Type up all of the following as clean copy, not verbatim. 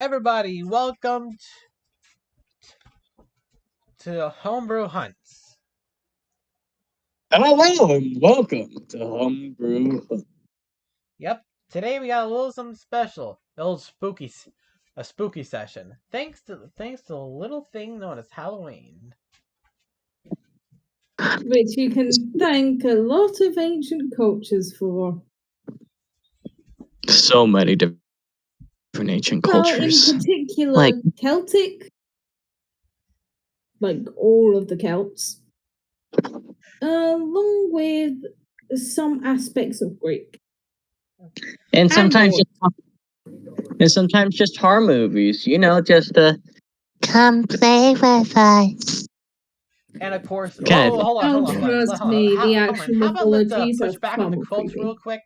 Everybody, welcome to Homebrew Hunts. Hello and welcome to Homebrew. Yep, today we got a little something special, a spooky session. Thanks to a little thing known as Halloween, which you can thank a lot of ancient cultures for. So many different ancient cultures. In particular, Celtic, like all of the Celts, along with some aspects of Greek, and sometimes just horror movies. Just come play with us. and of course, Okay. hold on. Trust me, the actual How about let's mythologies push are back on the quotes creepy. real quick?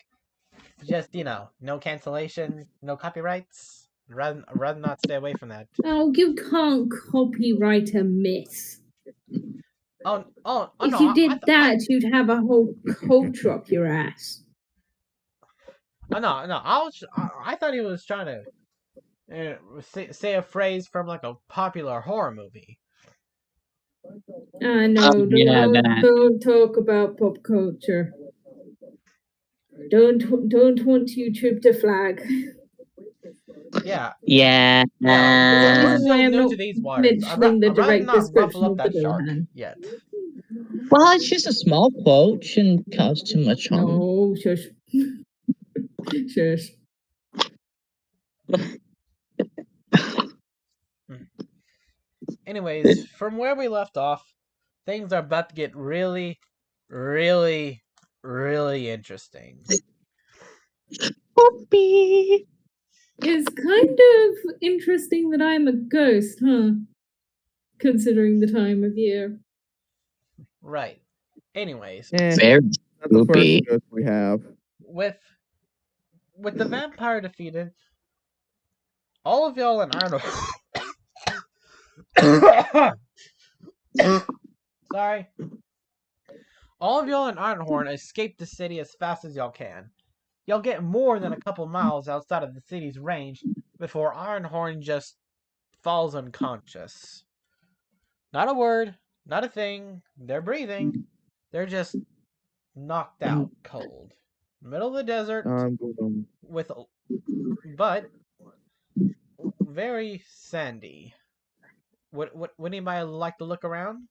Just no cancellation, no copyrights. Rather not stay away from that. Oh, you can't copyright a myth. If you did that, you'd have a whole culture up your ass. Oh no! I thought he was trying to say a phrase from like a popular horror movie. No, don't talk about pop culture. Don't want you trip the flag. Yeah. Yeah. He's still new to these waters. I'd rather not ruffle up that shark yet. Well, it's just a small quote. Shouldn't cause too much harm. No, shush. Shush. Anyways, from where we left off, things are about to get really, really, really interesting. Puppy. It's kind of interesting that I'm a ghost, huh? Considering the time of year. Right. Anyways, very that's the first ghost we have. With the vampire defeated, all of y'all in Ironhorn. Sorry. All of y'all in Ironhorn escape the city as fast as y'all can. Y'all get more than a couple miles outside of the city's range before Ironhorn just falls unconscious. Not a word, not a thing. They're breathing. They're just knocked out cold. Middle of the desert but very sandy. Would anybody like to look around?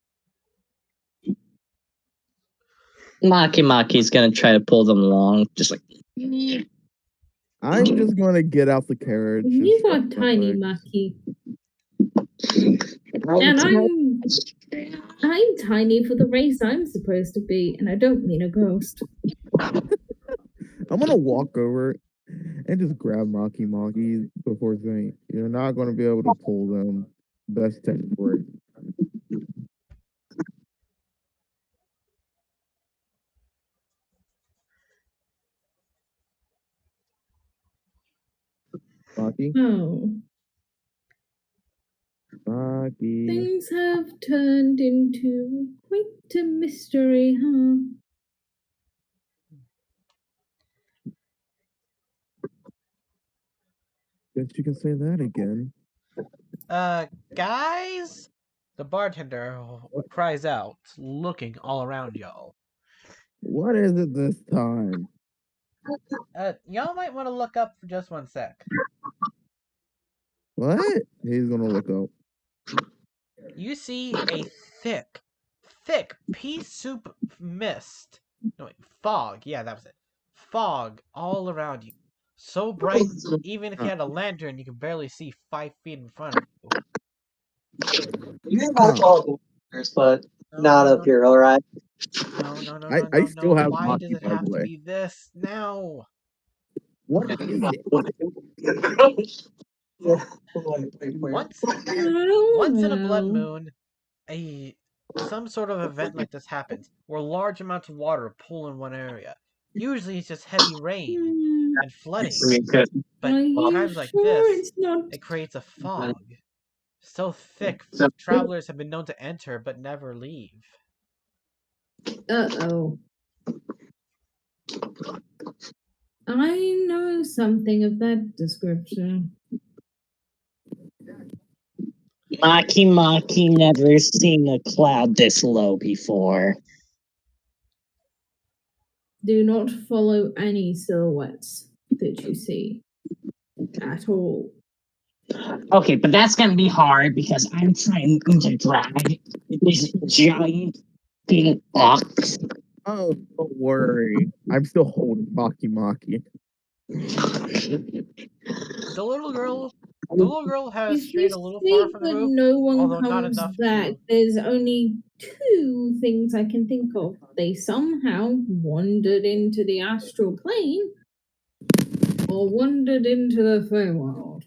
Maki's gonna try to pull them along, just like. I'm just gonna get out the carriage. You are tiny, Maki. And I'm tiny for the race I'm supposed to be, and I don't mean a ghost. I'm gonna walk over and just grab Maki before saying, "You're not gonna be able to pull them." Best temporary. Maki? Oh. Maki. Things have turned into quite a mystery, huh? Guess you can say that again. Guys? The bartender cries out, looking all around y'all. What is it this time? Y'all might want to look up for just one sec. What? He's gonna look up. You see a thick pea soup mist. No, wait, fog. Yeah, that was it. Fog all around you. So bright, even if you had a lantern, you could barely see 5 feet in front of you. You can watch all the pictures, but not up here, alright? No. I still have Why does it by the have to way. be this now? What is it? Once in a blood moon, some sort of event like this happens, where large amounts of water pool in one area. Usually it's just heavy rain and flooding. But times like this, it creates a fog. So thick, travelers have been known to enter but never leave. Uh-oh. I know something of that description. Maki never seen a cloud this low before. Do not follow any silhouettes that you see at all. Okay, but that's gonna be hard because I'm trying to drag this giant pink ox. Oh, don't worry. I'm still holding Maki. The little girl has If you strayed a little far see from the that group, no one although not comes enough back, to. there's only two things I can think of. They somehow wandered into the astral plane or wandered into the Feywild.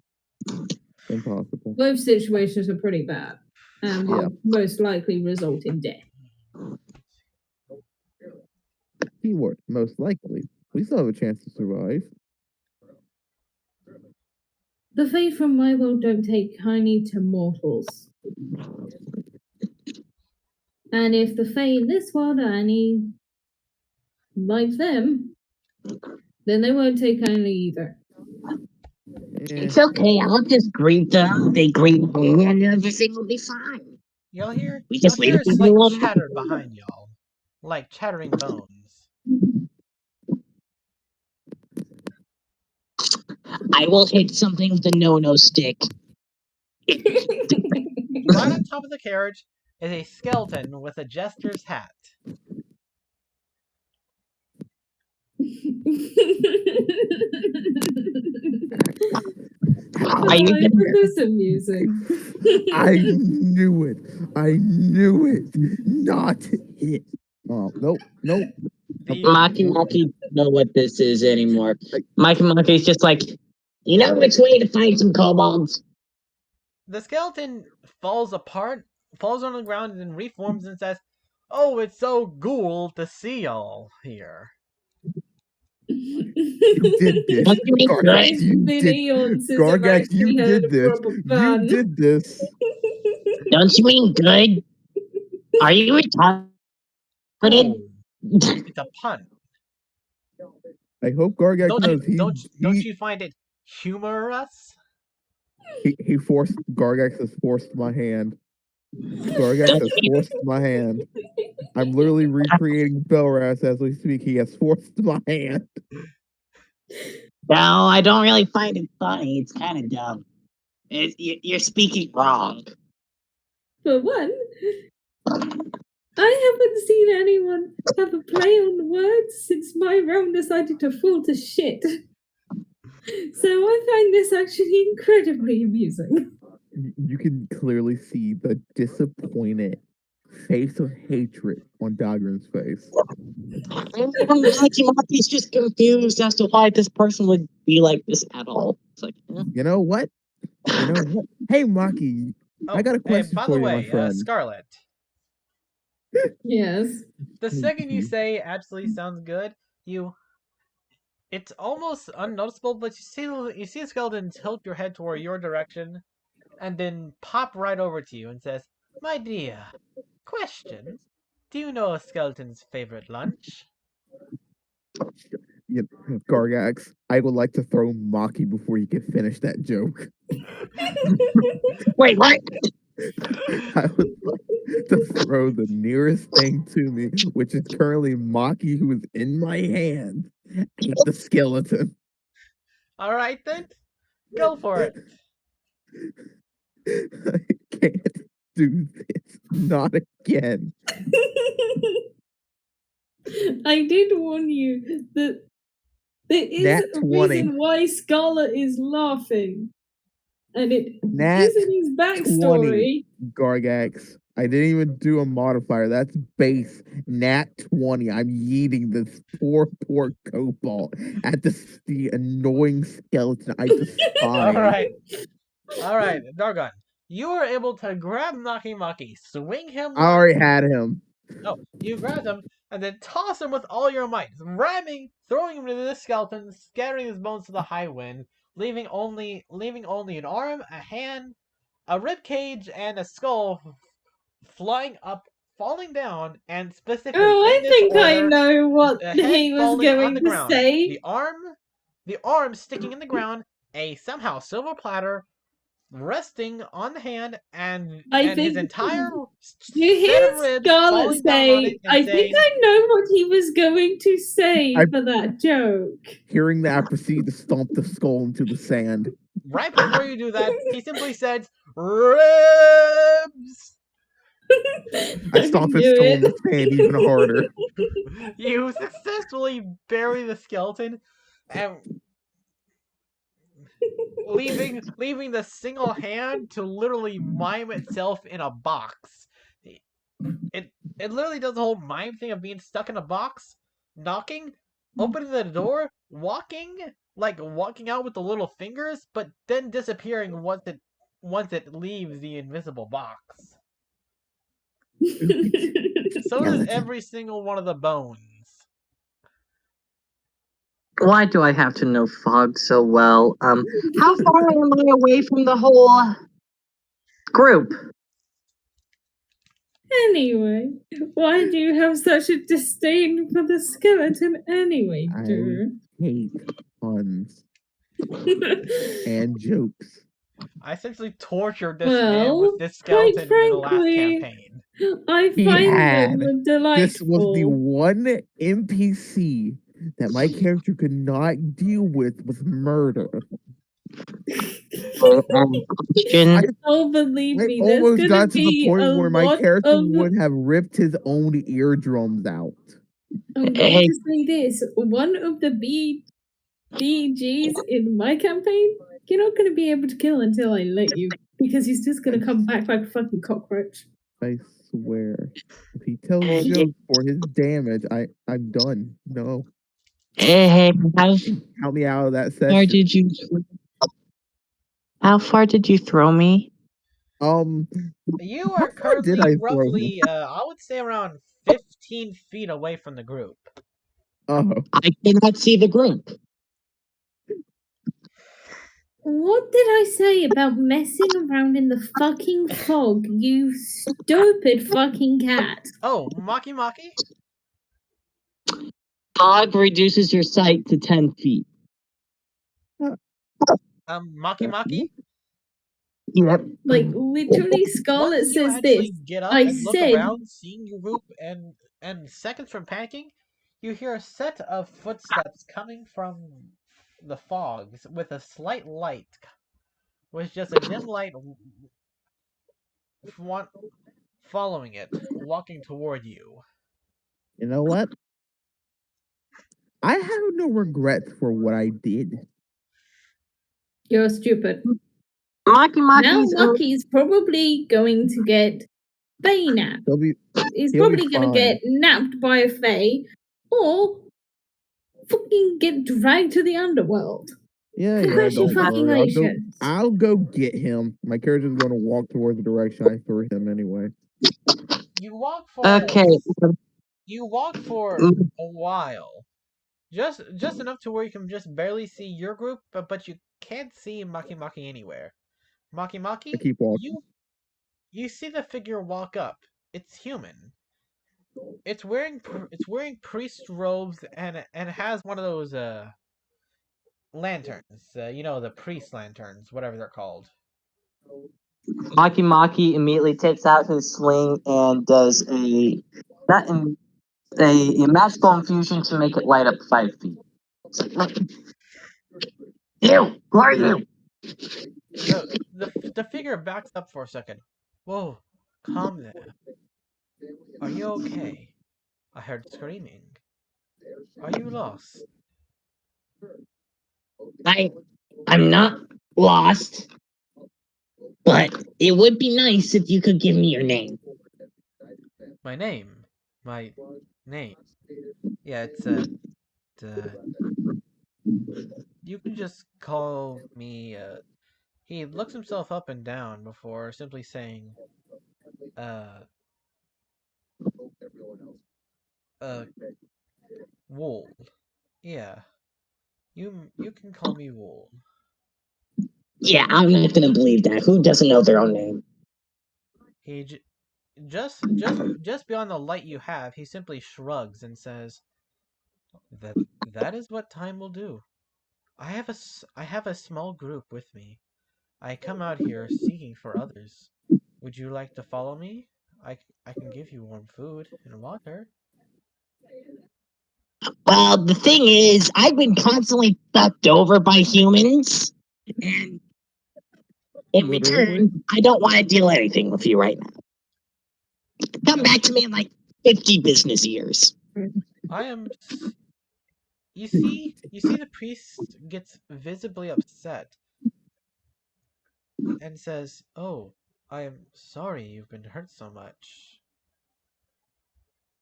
Impossible. Both situations are pretty bad and Yeah. will most likely result in death. Keyword, most likely. We still have a chance to survive. The Fae from my world don't take kindly to mortals. And if the Fae in this world are any like them, then they won't take kindly either. It's okay. I'll just greet them. They greet me, and everything will be fine. You'll hear We just leave a them slight alone. chatter behind y'all, like chattering bones. I will hit something with a no-no stick. Right on top of the carriage is a skeleton with a jester's hat. Are you I gonna- find this amusing. I knew it. Not it. Oh, nope. Maki don't know what this is anymore. Maki is just like, you know which way to find some kobolds? The skeleton falls apart, falls on the ground, and then reforms and says, "Oh, it's so cool to see y'all here." You did this. Don't you mean Gargax, you did. Videos Gargax, you did this. You did this. Don't you mean good? Are you retarded? Oh, it's a pun. I hope Gargax knows Don't you find it humorous? he forced Gargax has forced my hand. Gargax has forced my hand. I'm literally recreating Belras as we speak. He has forced my hand. No, I don't really find it funny. It's kind of dumb. You're speaking wrong. For one, I haven't seen anyone have a play on words since my realm decided to fall to shit. So I find this actually incredibly amusing. You can clearly see the disappointed face of hatred on Dagran's face. Maki's just confused as to why this person would be like this at all. It's like, You know what? Hey, Maki, Oh, I got a question by for the you, my way, friend. Scarlet. Yes. The Thank second you you. say actually sounds good, it's almost unnoticeable, but you see a skeleton tilt your head toward your direction, and then pop right over to you and says, "My dear, question: do you know a skeleton's favorite lunch?" Gargax, I would like to throw Maki before you can finish that joke. wait, what? I would like to throw the nearest thing to me, which is currently Maki, who is in my hand, at the skeleton. All right then, go for it. I can't do this. Not again. I did warn you that there is Nat a 20. reason why Scarlet is laughing. And it Nat isn't his backstory. 20. Gargax. I didn't even do a modifier. That's base. Nat 20. I'm yeeting this poor cobalt at the annoying skeleton I despise. All right, Dargon. You were able to grab Maki, swing him. I already had him. No, you grabbed him and then toss him with all your might, ramming, throwing him into the skeleton, scattering his bones to the high wind, leaving only an arm, a hand, a rib cage, and a skull flying up, falling down, and specifically Oh, I in this think I order: know what the head he was falling on going the to ground, say. the arm sticking in the ground, a somehow silver platter, resting on the hand I and his think entire you set hear of ribs Scarlett falling down on it say, and I think saying, I know what he was going to say I- for that joke. Hearing that, I proceed to stomp the skull into the sand. right before you do that, he simply says, ribs! I stomp his knew skull it. in the sand even harder. You successfully bury the skeleton and leaving the single hand to literally mime itself in a box. It it literally does the whole mime thing of being stuck in a box, knocking, opening the door, walking out with the little fingers, but then disappearing once it leaves the invisible box. So does Skeleton. every single one of the bones. Why do I have to know fog so well? How far am I away from the whole group? Anyway, why do you have such a disdain for the skeleton anyway, I dude? hate puns and jokes. I essentially tortured this man with Well, this quite skeleton in the last frankly, campaign. I He find had. them This was the delightful. one NPC that my character could not deal with murder. Question. Oh, believe I me, there's almost gonna got to the be point a where my lot character of. would have ripped his own eardrums out. I'm going Hey. to say this: one of the BGs in my campaign, you're not going to be able to kill until I let you, because he's just going to come back like a fucking cockroach. I swear. If he tells jokes for his damage, I'm done. No. Hey, Count me out of that far session. did you? How far did you throw me? You How are far did currently I throw him? roughly, I would say around 15 feet away from the group. Oh, I cannot see the group. What did I say about messing around in the fucking fog, you stupid fucking cat? Oh, Maki Maki? Fog reduces your sight to 10 feet. Maki Maki? Yep. Like, literally, Once Scarlet you says this. actually get up I and look said, around, seeing your group, and seconds from panicking, you hear a set of footsteps coming from the fog with a slight light, with just a dim light following it, walking toward you. you know what? I have no regrets for what I did. you're stupid. Maki Now Maki's Lucky's probably going to get Fae napped. He'll be He's he'll be probably going to fine. get napped by a Fae, or fucking get dragged to the underworld. Yeah, don't worry. Congratulations. I'll go get him. My character's gonna walk towards the direction I threw him anyway. You walk for okay. you walk for a while. Just enough to where you can just barely see your group, but you can't see Maki Maki anywhere. Maki I Maki, keep walking. you see the figure walk up. It's human. It's wearing priest robes and has one of those lanterns. The priest lanterns, whatever they're called. Maki Maki immediately takes out his sling and does not in, a magical infusion to make it light up 5 feet. You, who are you? The figure backs up for a second. Whoa, calm there. Are you okay? I heard screaming. Are you lost? I'm not lost, but it would be nice if you could give me your name. My name. My name. Yeah, it's you can just call me he looks himself up and down before simply saying uh uh Wool. Yeah. You can call me Wool. Yeah, I'm not gonna believe that. Who doesn't know their own name? He just beyond the light you have, he simply shrugs and says that is what time will do. I have a small group with me. I come out here seeking for others. Would you like to follow me? I can give you warm food and water. Well, the thing is, I've been constantly fucked over by humans, and in Literally. return, I don't want to deal anything with you right now. Come back to me in like 50 business years. I am. You see, the priest gets visibly upset and says, "Oh, I am sorry you've been hurt so much."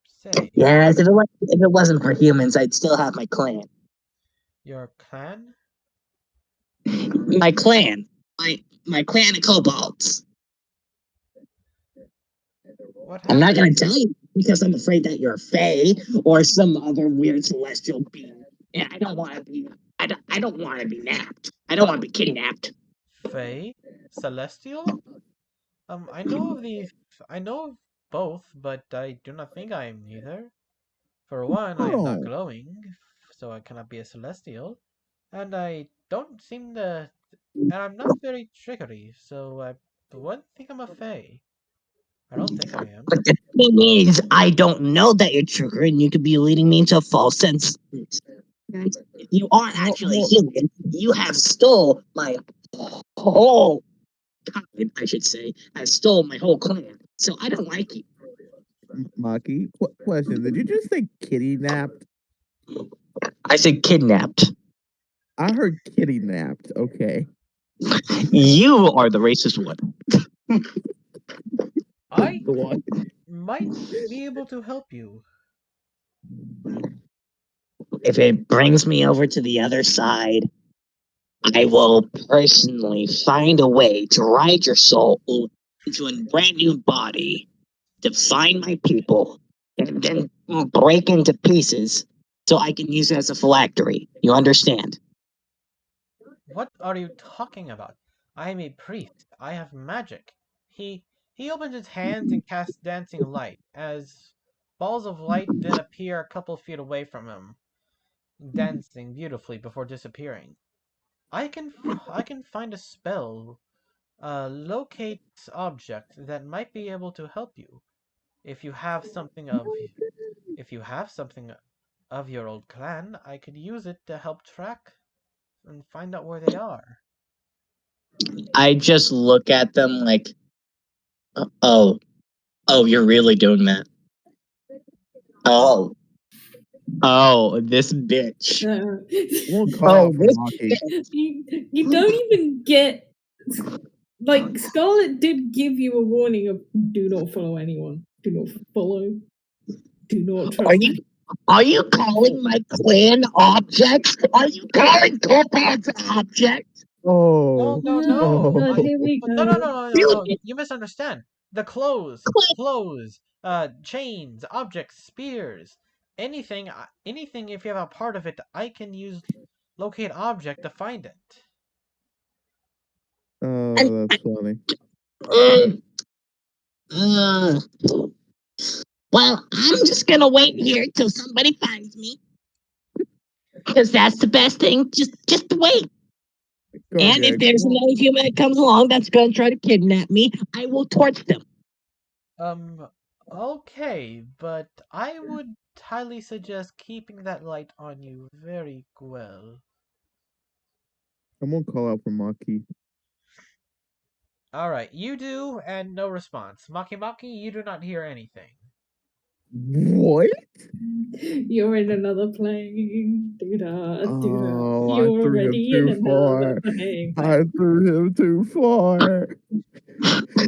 Say, Yes, if it wasn't for humans, I'd still have my clan. your clan? My clan. My clan of kobolds. What I'm not going happened? to tell you because I'm afraid that you're a fae or some other weird celestial being. And I don't want to be. I don't want to be napped. I don't want to be kidnapped. Fae? Celestial? I know of these. I know of both, but I do not think I am neither. For one, I am not Oh, glowing, so I cannot be a celestial, and I don't seem to. And I'm not very trickery, so I wouldn't think I'm a fae. I don't think I am. But the thing is, I don't know that you're triggered, and you could be leading me into a false sense. And if you aren't actually well, human, you have stole my whole kind, I should say, has stole my whole clan. So I don't like you. Maki, question. Did you just say kitty napped? I said kidnapped. I heard kitty napped. Okay. You are the racist one. I What? might be able to help you. If it brings me over to the other side, I will personally find a way to ride your soul into a brand new body, to find my people, and then break into pieces so I can use it as a phylactery. You understand? What are you talking about? I am a priest. I have magic. He opens his hands and casts dancing light, as balls of light then appear a couple feet away from him, dancing beautifully before disappearing. I can find a spell, locate object that might be able to help you. If you have something of if you have something of your old clan, I could use it to help track and find out where they are. I just look at them like, oh, oh, you're really doing that. Oh, oh, this bitch. We'll call Oh, out for this Maki. you don't even get like Scarlet did give you a warning of do not follow anyone, do not follow, do not Are trust. you are you calling my clan objects? Are you calling kobolds objects? No, Oh. no, no. Oh. Here we No, no, no, go. no, no, You no. You misunderstand. The clothes, chains, objects, spears, anything, anything. If you have a part of it, I can use locate object to find it. and, Oh, that's funny. uh, uh, well, I'm just gonna wait here till somebody finds me. Because that's the best thing. Just wait. Go, And if Gag. there's another human that comes along that's gonna try to kidnap me, I will torch them. Um, okay, but I would highly suggest keeping that light on you very well. I'm gonna call out for Maki. All right, you do, and no response. Maki Maki, you do not hear anything. What? You're in another plane. Do that, do that. Oh, I You're threw him already in too another far. plane. I threw him too far.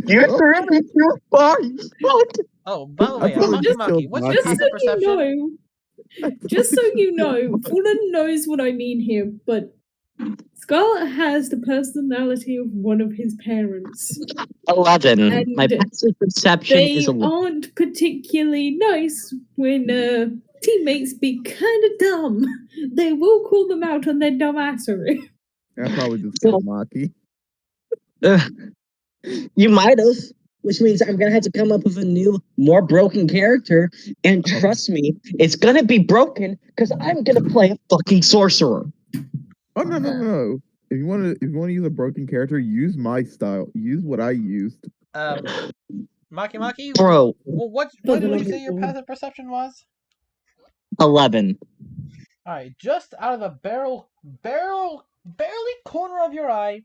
You're Oh, really too far. Fuck. Oh, by the I way, probably Maki just Maki, killed what's your Just Maki. so passive you perception? know, just so you know, Fulton knows what I mean here, but Scarlet has the personality of one of his parents. 11. My And passive perception is they 11. aren't particularly nice when teammates be kind of dumb. They will call them out on their dumbassery. I probably just So, killed Maki. you might have, which means I'm gonna have to come up with a new, more broken character. And Oh, trust me, it's gonna be broken because I'm gonna play a fucking sorcerer. oh no, no, no. if you want to use a broken character, use my style. Use what I used. Maki, Bro, what For did the you love say of your God. passive perception was? 11. Alright, just out of the barely corner of your eye,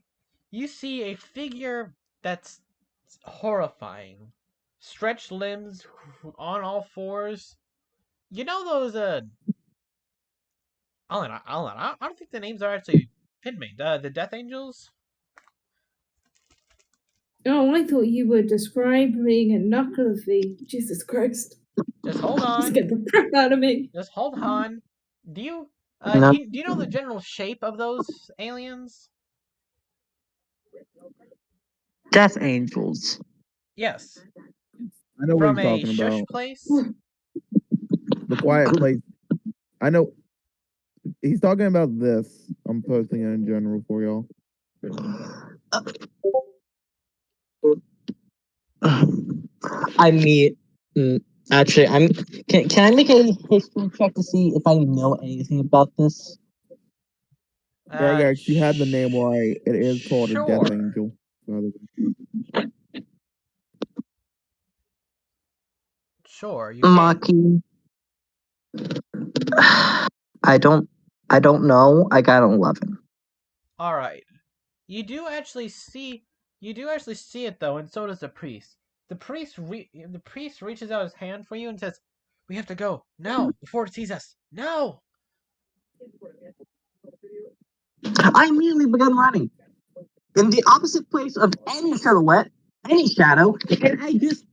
you see a figure that's horrifying. Stretched limbs on all fours. You know those I don't think the names are actually pinmade. The Death Angels? Oh, I thought you were describing a knucklefi. Jesus Christ. Just hold on. Scared the crap out of me. Just hold on. Do you No. do you know the general shape of those aliens? Death Angels. Yes. I know what From he's a talking shush about. place? The Quiet Place. I know. He's talking about this. I'm posting it in general for y'all. I mean, actually, can I make a history check to see if I know anything about this? Yeah, you had the name right. It is called a Death Sure. Angel. Sure, you can. Maki. I don't know. I got an 11. All right. You do actually see it though, and so does the priest. The priest reaches out his hand for you and says, "We have to go now before it sees us." No. I immediately began running in the opposite place of any silhouette, any shadow, and I just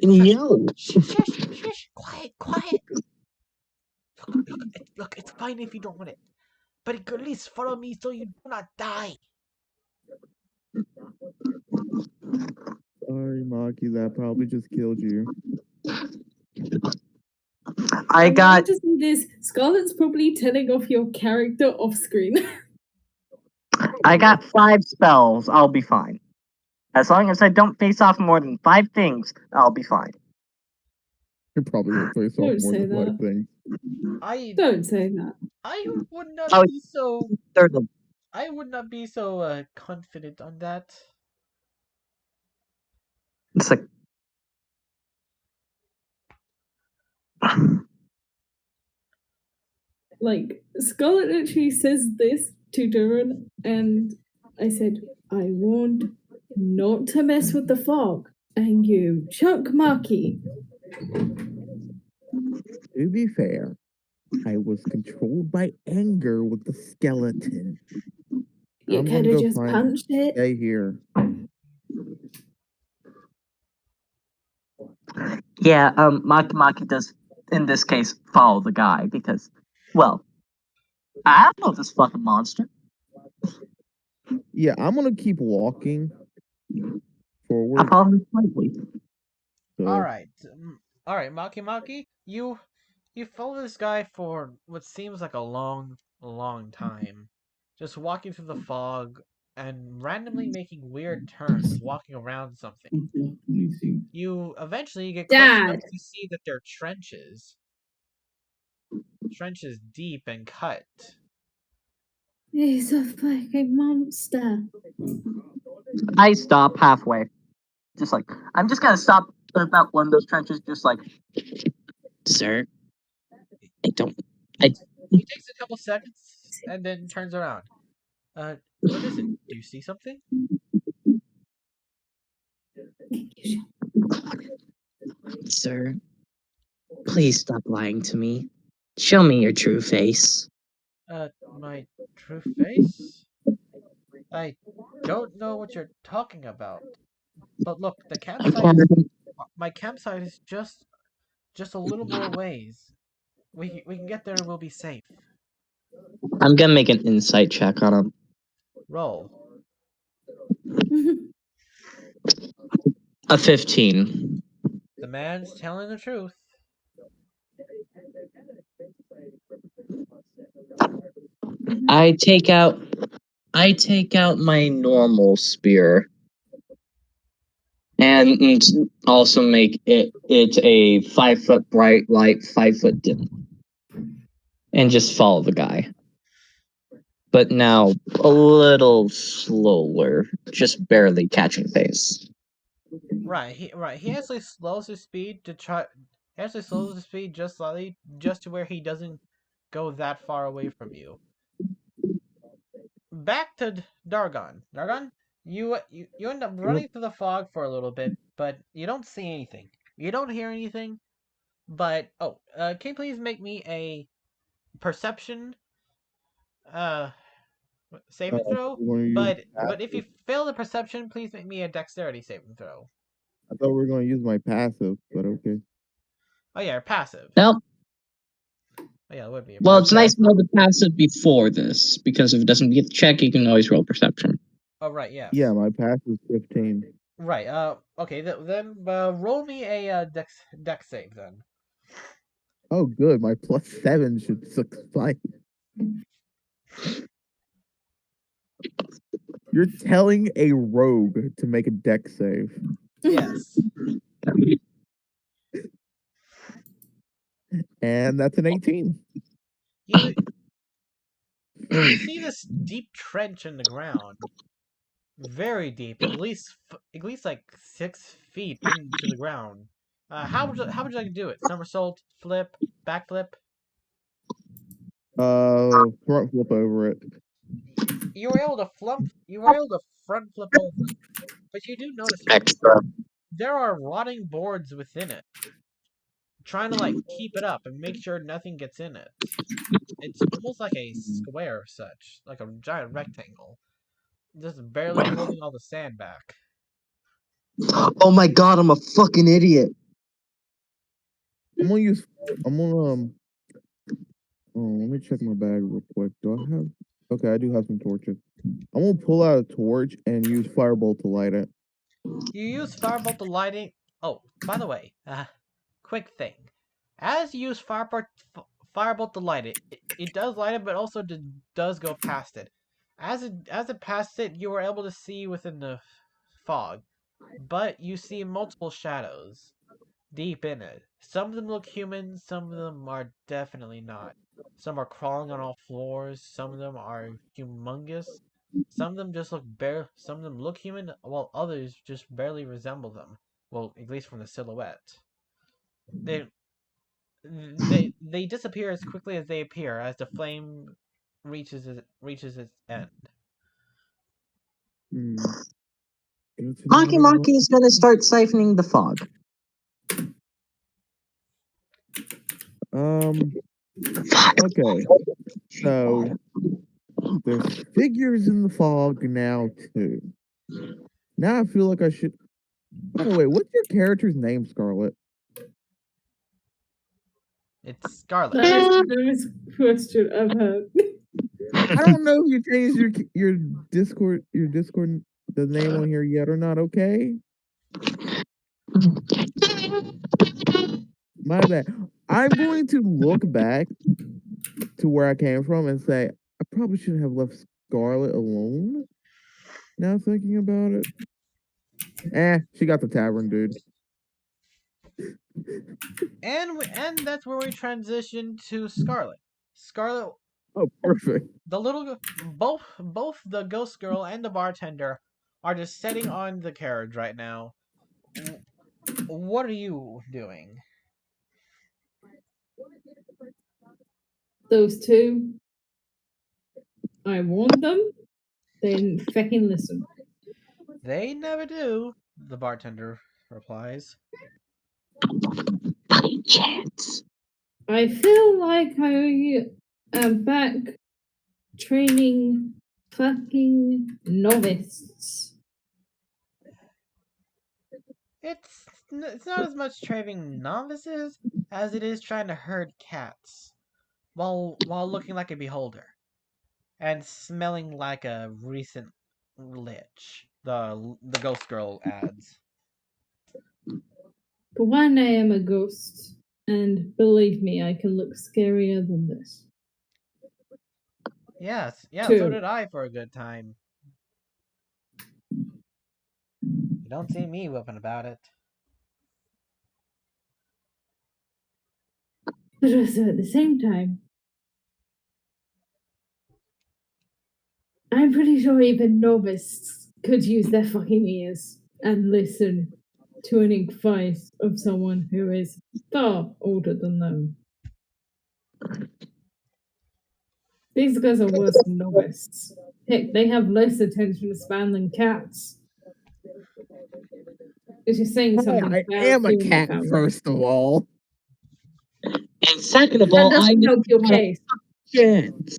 yelled. Shush. Quiet. Look, it's fine if you don't want it. But at least follow me so you do not die. Sorry, Maki, that probably just killed you. I I'm got. going to see this. Scarlett's probably telling off your character off screen. I got 5 spells. I'll be fine. As long as I don't face off more than 5 things, I'll be fine. You probably won't face off Don't more say than 5 that. things. Don't say that. I would not Oh, be so. there's a I would not be so confident on that. It's like. Like, Scarlett actually says this to Duran, and I said, I warned not to mess with the fog. And you chuck Maki. To be fair, I was controlled by anger with the skeleton. You I'm could gonna have go just find. punched it. Stay here. Yeah, Maki does, in this case, follow the guy because, well, I don't know this fucking monster. Yeah, I'm gonna keep walking I forward. follow him slightly. So All right, Maki. You follow this guy for what seems like a long time, just walking through the fog and randomly making weird turns, walking around something. You eventually get close enough Dad. to see that they're trenches deep and cut. He's a fucking monster. I stop halfway. Just like, I'm just gonna stop about one of those trenches, just like, sir, I don't. He takes a couple seconds and then turns around. What is it? Do you see something? Sir, please stop lying to me. Show me your true face. My true face? I don't know what you're talking about. But look, I can't. my campsite is just a little more ways. We can get there and we'll be safe. I'm gonna make an insight check on him. Roll. A 15. The man's telling the truth. I take out my normal spear and also make it a 5-foot bright light, 5-foot dim, and just follow the guy. but now a little slower, just barely catching pace. Right. He actually slows his speed to try. He actually slows his speed just slightly, just to where he doesn't go that far away from you. Back to Dargon. Dargon, you end up running through the fog for a little bit, but you don't see anything. You don't hear anything. But can you please make me a perception uh saving throw? We're gonna use But if you passive. fail the perception, please make me a dexterity saving throw. I thought we were gonna use my passive, but okay. Oh yeah, passive. Now, Oh yeah, it would be a well, it's passive. nice to know the passive before this, because if it doesn't get the check, you can always roll perception. Oh right, yes. Yeah, my passive is 15. Right. Okay. Then roll me a dex save then. Oh, good. My +7 should suffice. You're telling a rogue to make a deck save. Yes. And that's an 18. You you see this deep trench in the ground, very deep, at least like 6 feet into the ground. How would you like to do it? Somersault, flip, backflip. Front flip over it. You were able to flump. You were able to front flip over it, but you do notice Extra. there are rotting boards within it, trying to like keep it up and make sure nothing gets in it. It's almost like a square, such like a giant rectangle, just barely holding all the sand back. Oh my god, I'm a fucking idiot. I'm gonna use. I'm gonna Oh, let me check my bag real quick. Do I have? Okay, I do have some torches. I'm gonna pull out a torch and use firebolt to light it. You use firebolt to lighting. Oh, by the way, quick thing. As you use firebolt to light it, it does light it, but also does go past it. As it passes it, you are able to see within the fog, but you see multiple shadows deep in it. Some of them look human, some of them are definitely not. Some are crawling on all floors, some of them are humongous. Some of them just look some of them look human, while others just barely resemble them. Well, at least from the silhouette. They they disappear as quickly as they appear as the flame reaches its end. Hmm. Go to Maki the Maki is gonna start siphoning the fog. Okay. So there's figures in the fog now too. Now I feel like I should. By the way, what's your character's name, Scarlet? It's Scarlet. That is the dumbest question I've heard. I don't know if you changed your Discord the name on here yet or not. Okay, my bad. I'm going to look back to where I came from and say I probably shouldn't have left Scarlet alone. Now thinking about it, she got the tavern, dude. And that's where we transition to Scarlet. Scarlet, Oh, perfect. the little both the ghost girl and the bartender are just sitting on the carriage right now. What are you doing? Those two, I warned them. They didn't fucking listen. They never do, the bartender replies. Bloody chance. I feel like I am back training fucking novices. It's not as much training novices as it is trying to herd cats while looking like a beholder and smelling like a recent lich. The ghost girl adds. For one, I am a ghost, and believe me, I can look scarier than this. Yes, yeah, so Two, did I for a good time. You don't see me whipping about it. but also at the same time, I'm pretty sure even novices could use their fucking ears and listen to an advice of someone who is far older than them. These guys are worse than novices. Heck, they have less attention span than cats. It's just saying something I about am a human cat, power. first of all. And second of That all, I doesn't know help your case. chance.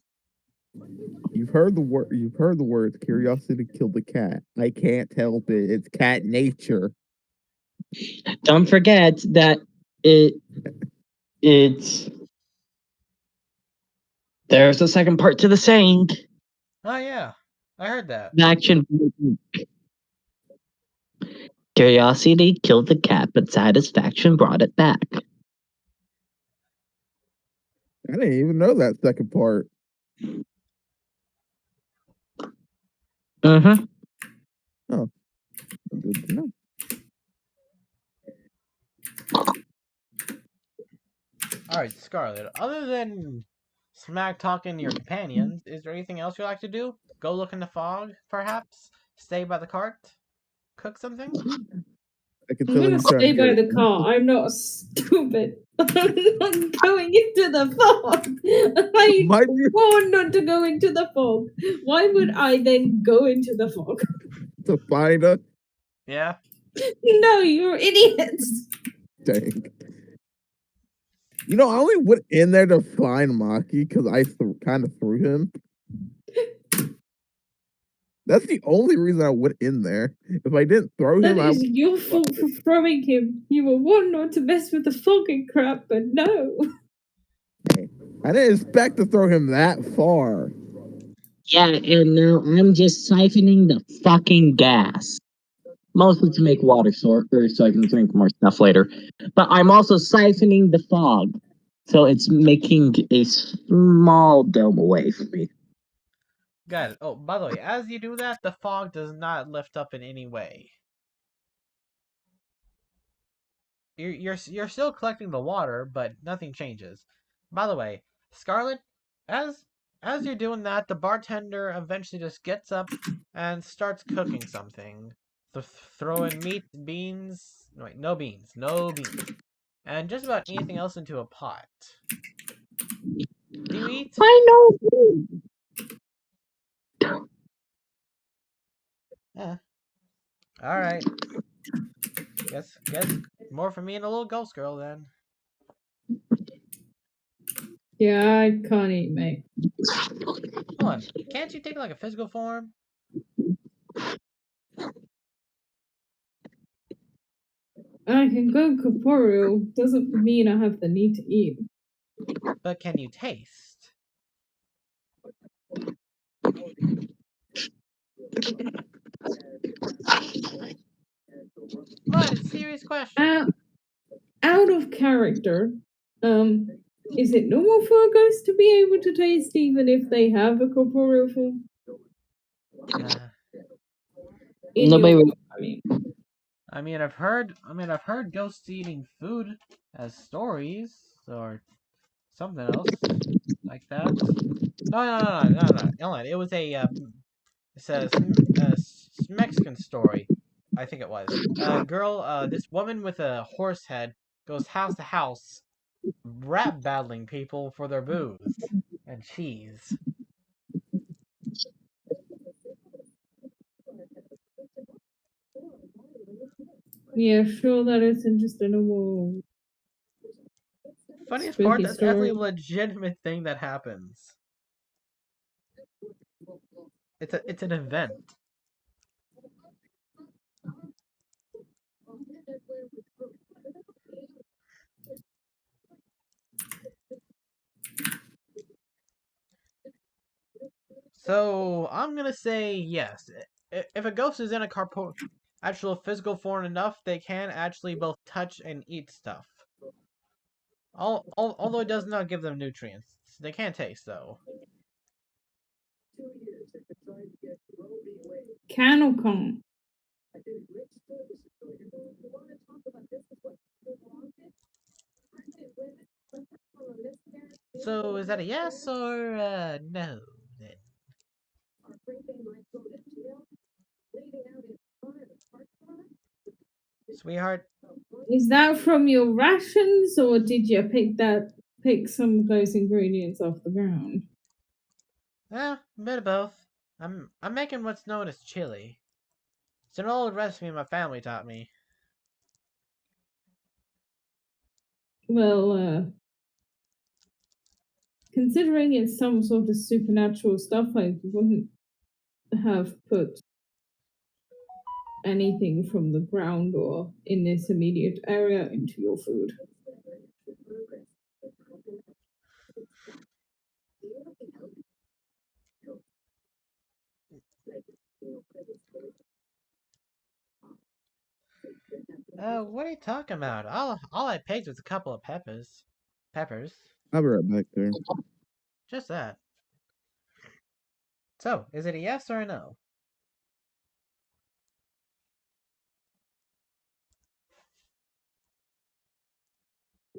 You've heard the word. You've heard the words. Curiosity killed the cat. I can't help it. It's cat nature. Don't forget that it's there's a second part to the saying. Oh yeah, I heard that. Action. Curiosity killed the cat, but satisfaction brought it back. I didn't even know that second part. Mm-hmm. Good to know. All right, Scarlet. Other than smack talking your companions, is there anything else you like to do? Go look in the fog, perhaps? Stay by the cart? Cook something? I can I'm tell gonna you're trying stay to by get the car. I'm not stupid. I'm not going into the fog. I Mind you, warned not to go into the fog. Why would I then go into the fog? to find a Yeah. No, you're idiots. dang. You know, I only went in there to find Maki because I kind of threw him. That's the only reason I went in there. If I didn't throw That him, I is your fault for throwing him. You were warned not to mess with the fog and crap, but no. I didn't expect to throw him that far. Yeah, and now I'm just siphoning the fucking gas. Mostly to make water so I can drink more stuff later. But I'm also siphoning the fog. So it's making a small dome away from me. Got it. Oh, by the way, as you do that, the fog does not lift up in any way. You're still collecting the water, but nothing changes. By the way, Scarlet, as you're doing that, the bartender eventually just gets up and starts cooking something. Throwing meat, beans, wait, no beans, no beans, and just about anything else into a pot. Do you eat? I know. Yeah. All right. Guess more for me and a little ghost girl then. Yeah, I can't eat, mate. Hold on. Can't you take like a physical form? I can go corporeal. Doesn't mean I have the need to eat. But can you taste? What? It's a serious question. Out of character, is it normal for a ghost to be able to taste even if they have a corporeal form? Uh, In Nobody your, would- I mean, I've heard ghosts eating food as stories or something else like that. No. Hold on. It was a Mexican story. I think it was. This woman with a horse head goes house to house, rap battling people for their booze and cheese. yeah, sure, that isn't just a normal Funniest part, spooky that's actually a story. legitimate thing that happens. It's an event. So I'm gonna say yes. If a ghost is in a actual physical form enough, they can actually both touch and eat stuff. Although it does not give them nutrients, they can taste though. Can or can't? So is that a yes or no? Then Sweetheart, Is that from your rations, or did you pick some of those ingredients off the ground? a bit of both. I'm making what's known as chili. It's an old recipe my family taught me. Well, considering it's some sort of supernatural stuff, I wouldn't have put anything from the ground or in this immediate area into your food. What are you talking about? All I picked was a couple of peppers. Peppers. I'll be right back there. Just that. So, is it a yes or a no?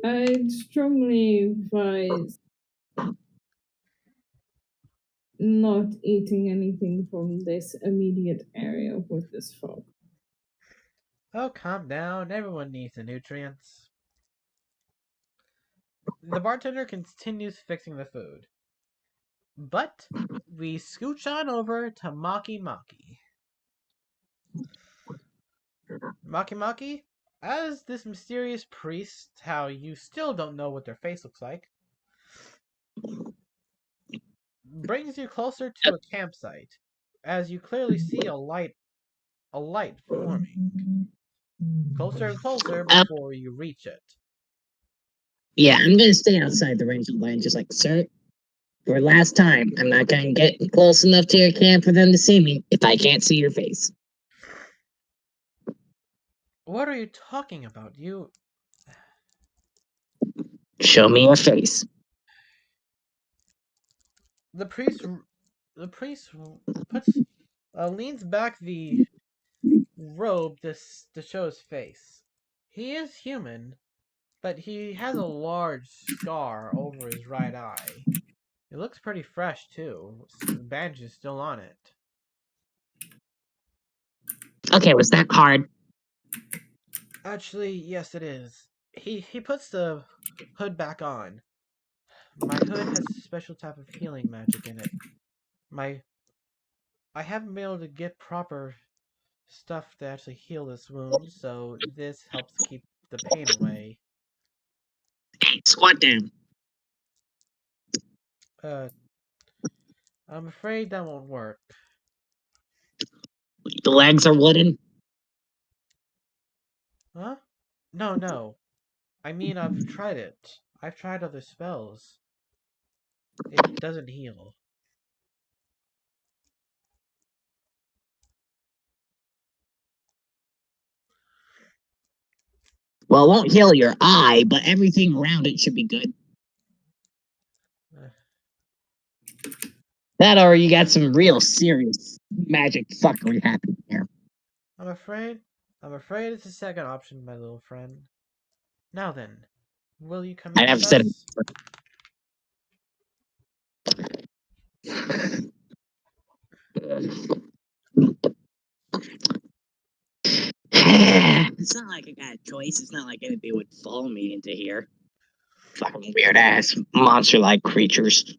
I'd strongly advise not eating anything from this immediate area with this fog. Oh, calm down. Everyone needs the nutrients. The bartender continues fixing the food. But we scooch on over to Maki Maki. Maki Maki, as this mysterious priest, how you still don't know what their face looks like, brings you closer to a campsite, as you clearly see a light forming. Closer and closer before you reach it. Yeah, I'm gonna stay outside the range of light, just like, sir, for last time, I'm not gonna get close enough to your camp for them to see me if I can't see your face. What are you talking about? Show me your face. The priest puts leans back the robe to show his face. He is human, but he has a large scar over his right eye. It looks pretty fresh too. The bandage is still on it. Okay, was that hard? Actually, yes, it is. He puts the hood back on. My hood has a special type of healing magic in it. I haven't been able to get proper stuff to actually heal this wound, so this helps keep the pain away. Hey, squat down. Uh, I'm afraid that won't work. The legs are wooden. Huh? No. I mean, I've tried it. I've tried other spells. It doesn't heal. Well, it won't heal your eye, but everything around it should be good. Uh, That or you got some real serious magic fuckery happening here. I'm afraid it's the second option, my little friend. Now then, will you come in I'd have with said us? It's not like I got a choice. It's not like anybody would follow me into here. Fucking weird ass monster like creatures.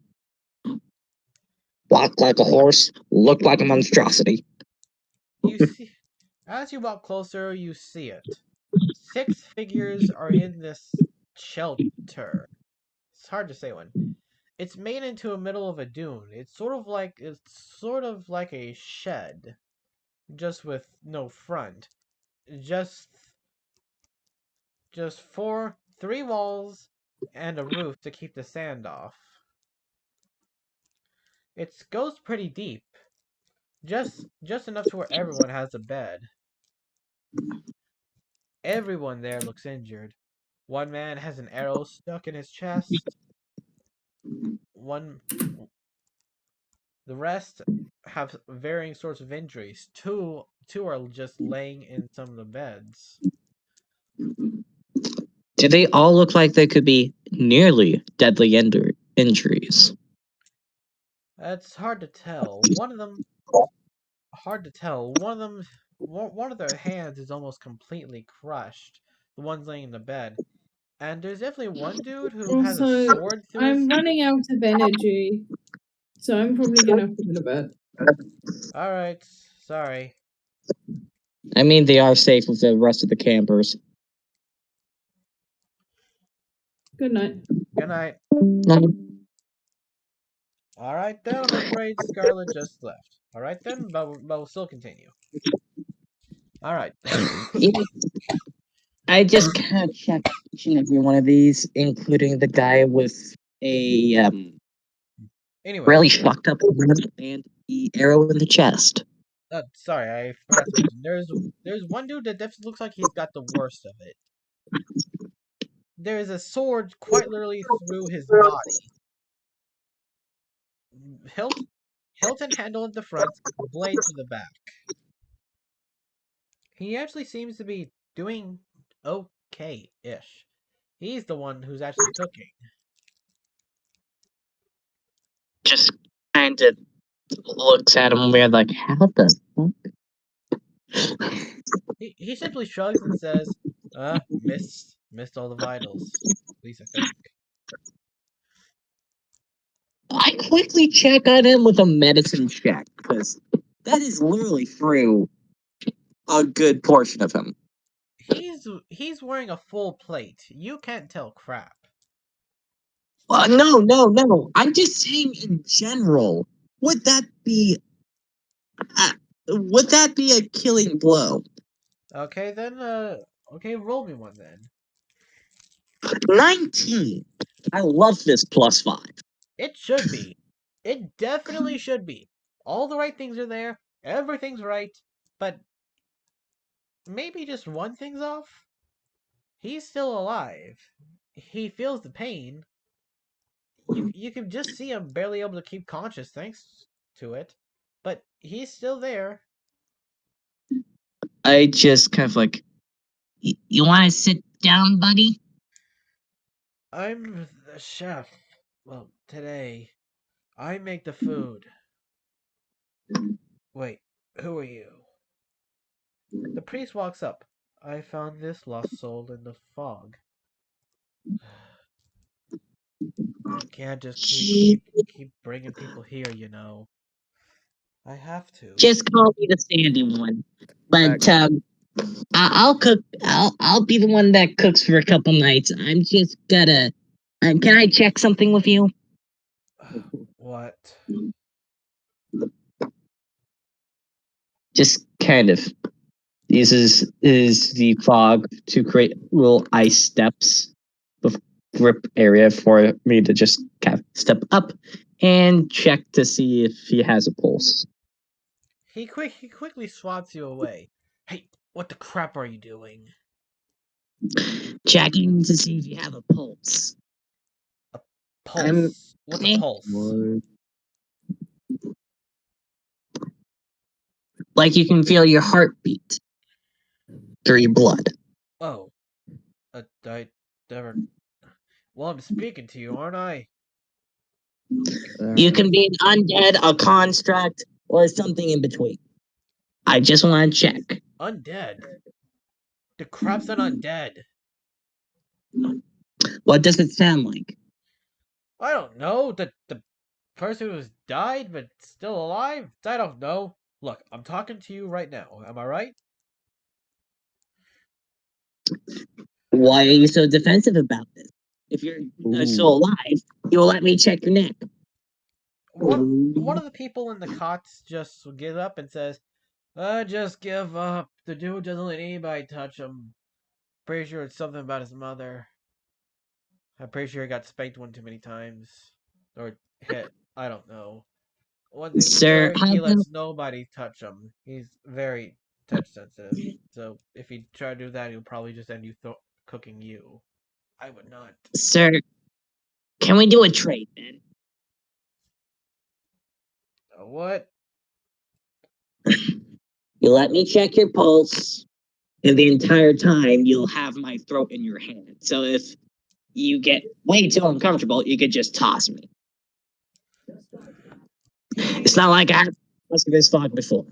Walk like a horse, look like a monstrosity. You see, as you walk closer, you see it. 6 figures are in this shelter. It's hard to say when. It's made into a middle of a dune. It's sort of like a shed, just with no front. Just just 3 walls and a roof to keep the sand off. It goes pretty deep. Just enough to where everyone has a bed. Everyone there looks injured. One man has an arrow stuck in his chest. One The rest have varying sorts of injuries. Two are just laying in some of the beds. Do they all look like they could be nearly deadly injuries? It's hard to tell. One of them One of their hands is almost completely crushed. The one's laying in the bed. And there's definitely one dude who has a Also, sword through his. I'm running out of energy, so I'm probably gonna have to go to bed. Alright, sorry. I mean, they are safe with the rest of the campers. Good night. Good night. Alright then, I'm afraid Scarlet just left. Alright then, but we'll still continue. Alright. Yeah, I just kind of checked each and every one of these, including the guy with a Anyway, really fucked up limb and the arrow in the chest. sorry, I forgot to mention. There's one dude that definitely looks like he's got the worst of it. There is a sword quite literally through his body. Hilton handle at the front, blade to the back. He actually seems to be doing okay-ish. He's the one who's actually cooking. Just kind of looks at him weird, like, how the fuck? He simply shrugs and says, missed all the vitals. At least I think. I quickly check on him with a medicine check, because that is literally through a good portion of him. He's wearing a full plate. You can't tell crap. No. I'm just saying in general. Would that be uh, would that be a killing blow? Okay then, okay, roll me one then. 19. I love this +5. It should be. It definitely should be. All the right things are there. Everything's right. But maybe just one thing's off? He's still alive. He feels the pain. You can just see him barely able to keep conscious thanks to it. But he's still there. I just kind of like, you want to sit down, buddy? I'm the chef. Well, today. I make the food. Wait, who are you? The priest walks up. I found this lost soul in the fog. Can't just keep bringing people here, you know. I have to. Just call me the sandy one. But I'll cook. I'll be the one that cooks for a couple nights. I'm just gotta. Can I check something with you? What? Just kind of uses the fog to create little ice steps with grip area for me to just kind of step up and check to see if he has a pulse. He quickly swats you away. Hey, what the crap are you doing? Checking to see if you have a pulse. Pulse. What's a pulse? What? Like you can feel your heartbeat through your blood. Oh, I never. Well, I'm speaking to you, aren't I? You can be an undead, a construct, or something in between. I just want to check. Undead. The crap's not undead. What does it sound like? I don't know. The person who's died but still alive? I don't know. Look, I'm talking to you right now. Am I right? Why are you so defensive about this? If you're still alive, you will let me check your neck. One of the people in the cots just gives up and says, "I just give up. The dude doesn't let anybody touch him. Pretty sure it's something about his mother. I'm pretty sure he got spanked one too many times. Or hit. I don't know. One thing for Sir, sure, how he about lets nobody touch him. He's very touch sensitive. So if he try to do that, he'll probably just end you cooking you. I would not. Sir, can we do a trade then? What? You let me check your pulse, and the entire time you'll have my throat in your hand. So if you get way too uncomfortable, you could just toss me. It's not like I had most of this fog before.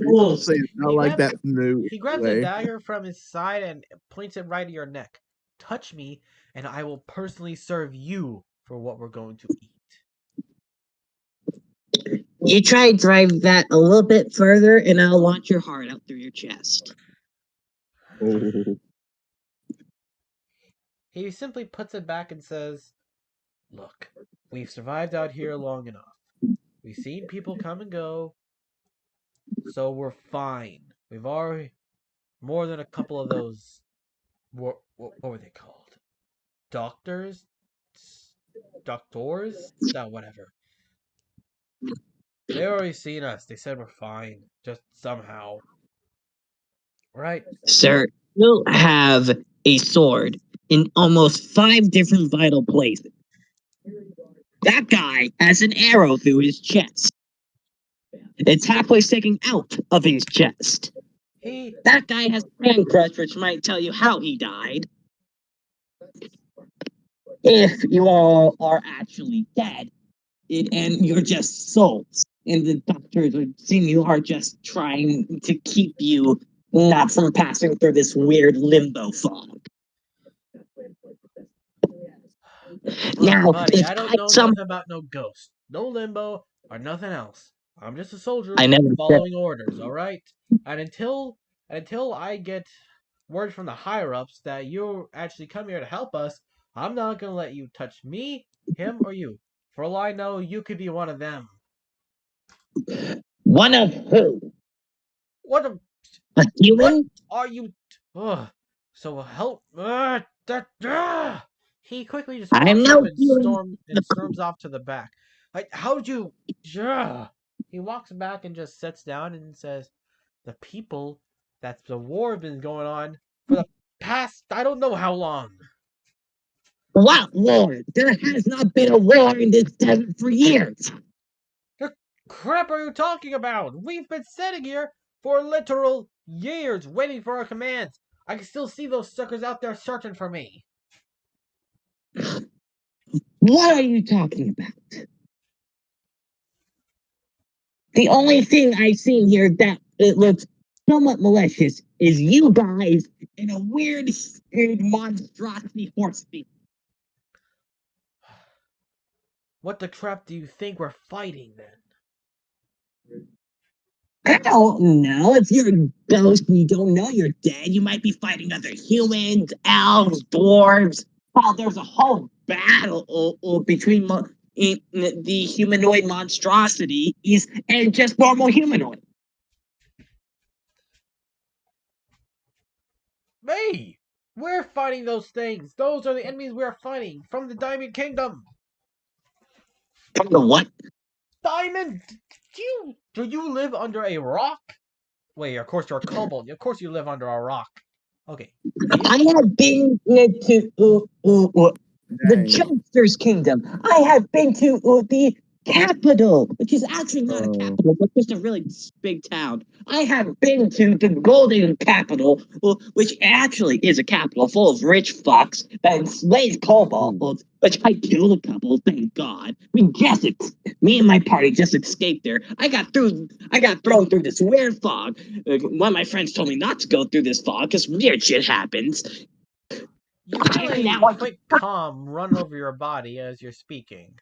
Don't say it not He like grabs, that new he grabs a way. dagger from his side and points it right at your neck. Touch me, and I will personally serve you for what we're going to eat. You try to drive that a little bit further, and I'll launch your heart out through your chest. Oh. He simply puts it back and says, "Look, we've survived out here long enough. We've seen people come and go, so we're fine. We've already more than a couple of those. What were they called? Doctors? Doctors? No, whatever. They already seen us. They said we're fine. Just somehow. Right? Sir, you have a sword in almost 5 different vital places. That guy has an arrow through his chest. It's halfway sticking out of his chest. He That guy has a hand crush, which might tell you how he died. If you all are actually dead, and you're just souls, and the doctors are seeing you are just trying to keep you not from passing through this weird limbo fog. Look, Now, buddy, if I don't I know some nothing about no ghost. No limbo or nothing else. I'm just a soldier I never said following orders, alright? And until I get word from the higher ups that you actually come here to help us, I'm not gonna let you touch me, him, or you. For all I know, you could be one of them. one of who? What a A what human? are you? Ugh. So help. He quickly just I'm walks up no and human. storms off to the back. Like, how'd you? Ugh. He walks back and just sits down and says, "The people that the war been going on for the past I don't know how long. What war? There has not been a war in this desert for years. The crap are you talking about? We've been sitting here for literal years waiting for our commands. I can still see those suckers out there searching for me." What are you talking about? The only thing I've seen here that it looks somewhat malicious is you guys and a weird monstrosity horse thief. What the crap do you think we're fighting then? I don't know. If you're a ghost and you don't know you're dead, you might be fighting other humans, elves, dwarves. Well, there's a whole battle between the humanoid monstrosities and just normal humanoid. Me! We're fighting those things. Those are the enemies we're fighting from the Diamond Kingdom. From the what? Diamond! Do you live under a rock? Wait, of course you're a kobold. Of course you live under a rock. Okay. Do you? I have been to the Dang. Jokster's Kingdom. I have been to the capital, which is actually not a Oh. capital, but just a really big town. I have been to the Golden Capital, which actually is a capital full of rich fucks that enslave kobolds, which I killed a couple, thank God. Me and my party just escaped there. I got thrown through this weird fog. One of my friends told me not to go through this fog because weird shit happens. You feel And a now I quick calm run over your body as you're speaking.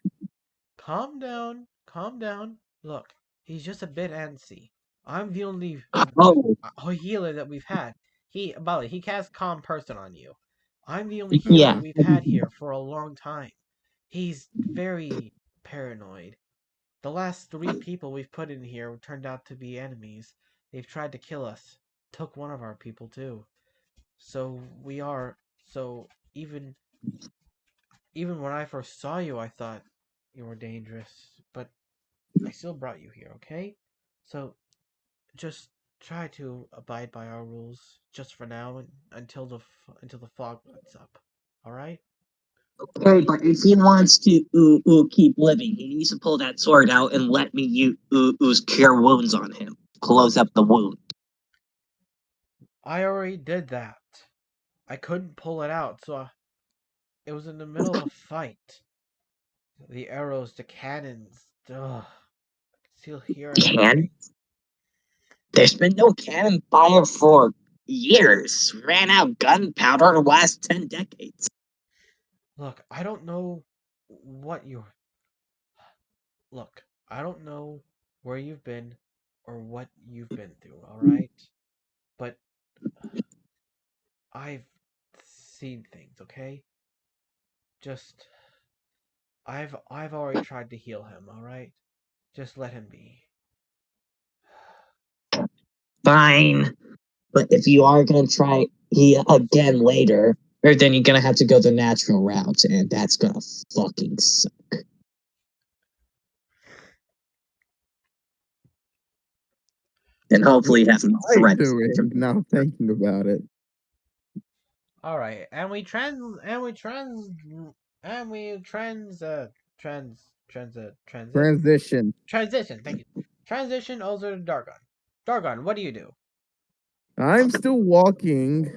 Calm down. Calm down. Look, he's just a bit antsy. I'm the only oh healer that we've had. He casts Calm Person on you. I'm the only healer yeah. we've had here for a long time. He's very paranoid. The last 3 people we've put in here turned out to be enemies. They've tried to kill us. Took one of our people too. So we are so even when I first saw you I thought you were dangerous, but I still brought you here, okay? So just try to abide by our rules just for now and until the fog lets up. All right? Hey, but if he wants to keep living, he needs to pull that sword out and let me use cure wounds on him. Close up the wound. I already did that. I couldn't pull it out, so it was in the middle of a fight. The arrows, the cannons, ugh, I can still hear Can? everything. There's been no cannon fire for years. Ran out gunpowder in the last 10 decades. Look, I don't know what you're. Look, I don't know where you've been or what you've been through, alright? But I've seen things, okay? Just I've already tried to heal him, alright? Just let him be. Fine. But if you are going to try he again later, then you're going to have to go the natural route, and that's going to fucking suck. And hopefully have some I'm threats. doing now thinking about it. Alright, and we trans Transition. transition, thank you. Transition over to Dargon. Dargon, what do you do? I'm still walking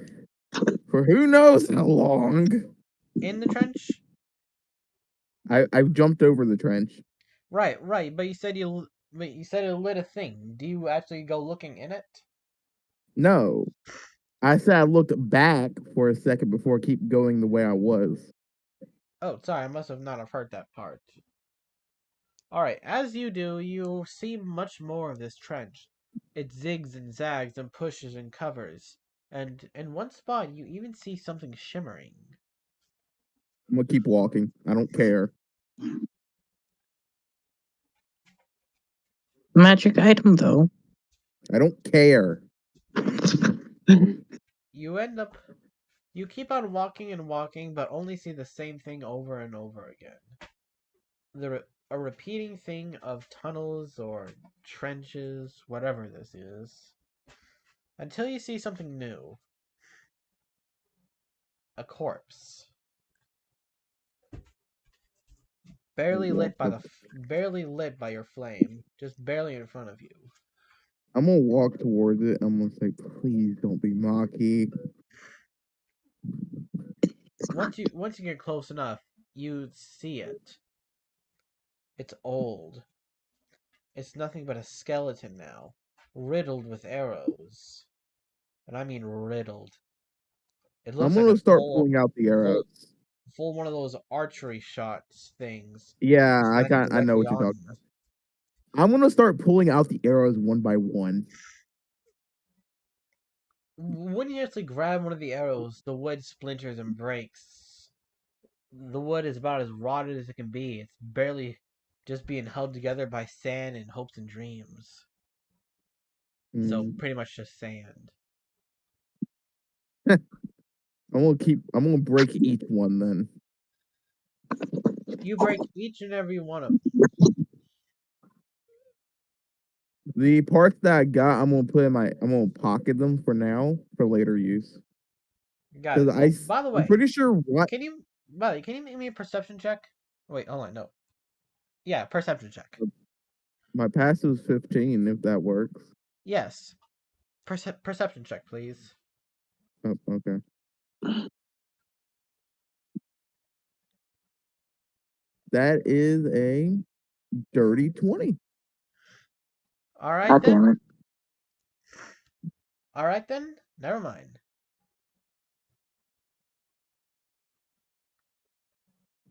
for who knows how long. In the trench? I've jumped over the trench. Right, but you said you lit a thing. Do you actually go looking in it? No. I said I looked back for a second before I keep going the way I was. Oh, sorry, I must have not have heard that part. Alright, as you do, you see much more of this trench. It zigs and zags and pushes and covers. And in one spot, you even see something shimmering. I'm gonna keep walking. I don't care. Magic item, though. I don't care. You keep on walking and walking, but only see the same thing over and over again. A repeating thing of tunnels or trenches, whatever this is. Until you see something new. A corpse. Barely lit by your flame, just barely in front of you. I'm gonna walk towards it. I'm gonna say, please don't be Maki. Once you get close enough, you see it. It's old. It's nothing but a skeleton now, riddled with arrows. And I mean riddled. It I'm looks like gonna a start pulling out the arrows. full one of those archery shots things. Yeah, Landed I know directly what you're on talking you. about. I'm gonna start pulling out the arrows one by one. When you actually grab one of the arrows, the wood splinters and breaks. The wood is about as rotted as it can be. It's barely just being held together by sand and hopes and dreams. So Mm. pretty much just sand. I'm gonna break each one then. You break each and every one of them. The parts that I got, I'm gonna pocket them for now for later use. Got it. Because So, by the I'm way, pretty sure what can you make me a perception check? Wait, hold on, no. Yeah, perception check. my passive is 15, if that works. Yes. Perception check, please. Oh, okay. That is a dirty 20. Alright God then. damn it. Alright then. Never mind.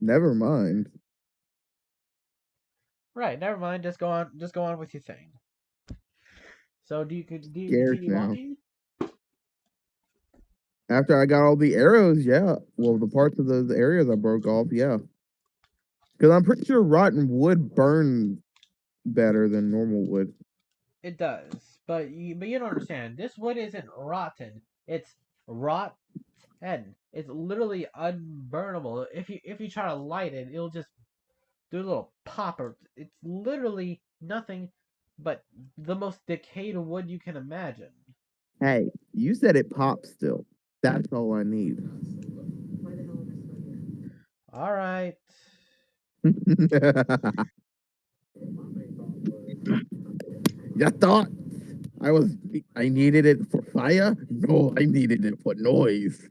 Never mind. Right, never mind. Just go on with your thing. So do you Scared continue now. walking? After I got all the arrows, yeah. Well, the parts of those areas I broke off, yeah. Because I'm pretty sure rotten wood burns better than normal wood. It does. But you don't understand. This wood isn't rotten. It's rotten. It's literally unburnable. If you try to light it, it'll just do a little pop. Or it's literally nothing but the most decayed wood you can imagine. Hey, you said it pops still. That's all I need. All right. You thought I needed it for fire? No, I needed it for noise.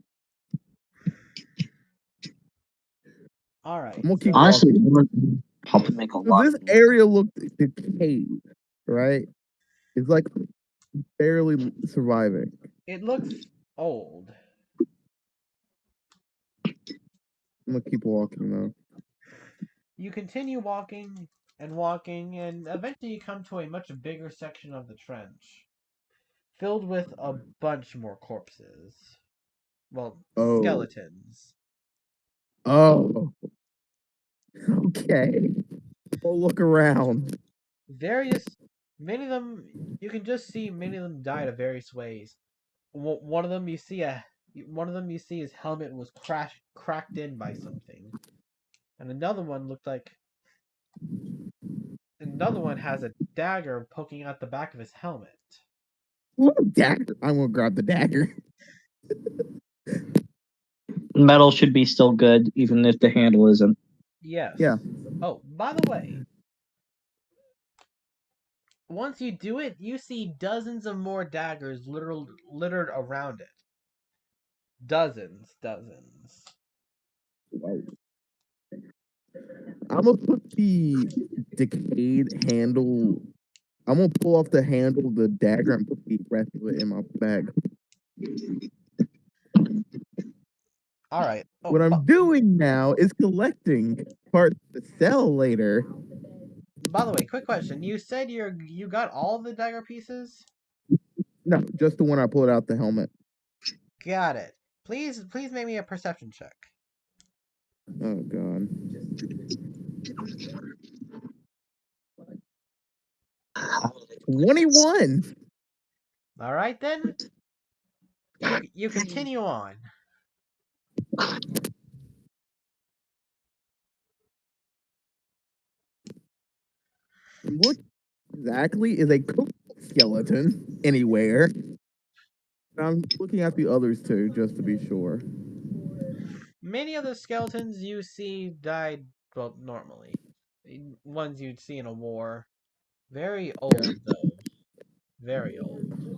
All right. I'm gonna keep So Honestly, walking. it would help make a So lot this of area looked decayed, right? It's like barely surviving. It looks old. I'm gonna keep walking though. You continue walking and walking, and eventually you come to a much bigger section of the trench, filled with a bunch more corpses. Well, Oh. skeletons. Oh. Okay. We'll look around. Many of them, you can just see many of them died of various ways. One of them you see his helmet was cracked in by something, and another one has a dagger poking out the back of his helmet. Ooh, dagger. I'm gonna grab the dagger. Metal should be still good, even if the handle isn't. Yes. Yeah. Oh, by the way, once you do it, you see dozens of more daggers littered around it. Dozens. Wow. I'm gonna put the decayed handle. I'm gonna pull off the handle of the dagger and put the rest of it in my bag. All right. Oh, What I'm doing now is collecting parts to sell later. by the way, quick question. You said you got all the dagger pieces? No, just the one I pulled out the helmet. Got it. Please make me a perception check. Oh god. 21. All right then. You continue on. What exactly is a cobalt skeleton anywhere? I'm looking at the others too, just to be sure. Many of the skeletons you see died, well, normally. Ones you'd see in a war. Very old, though. Very old.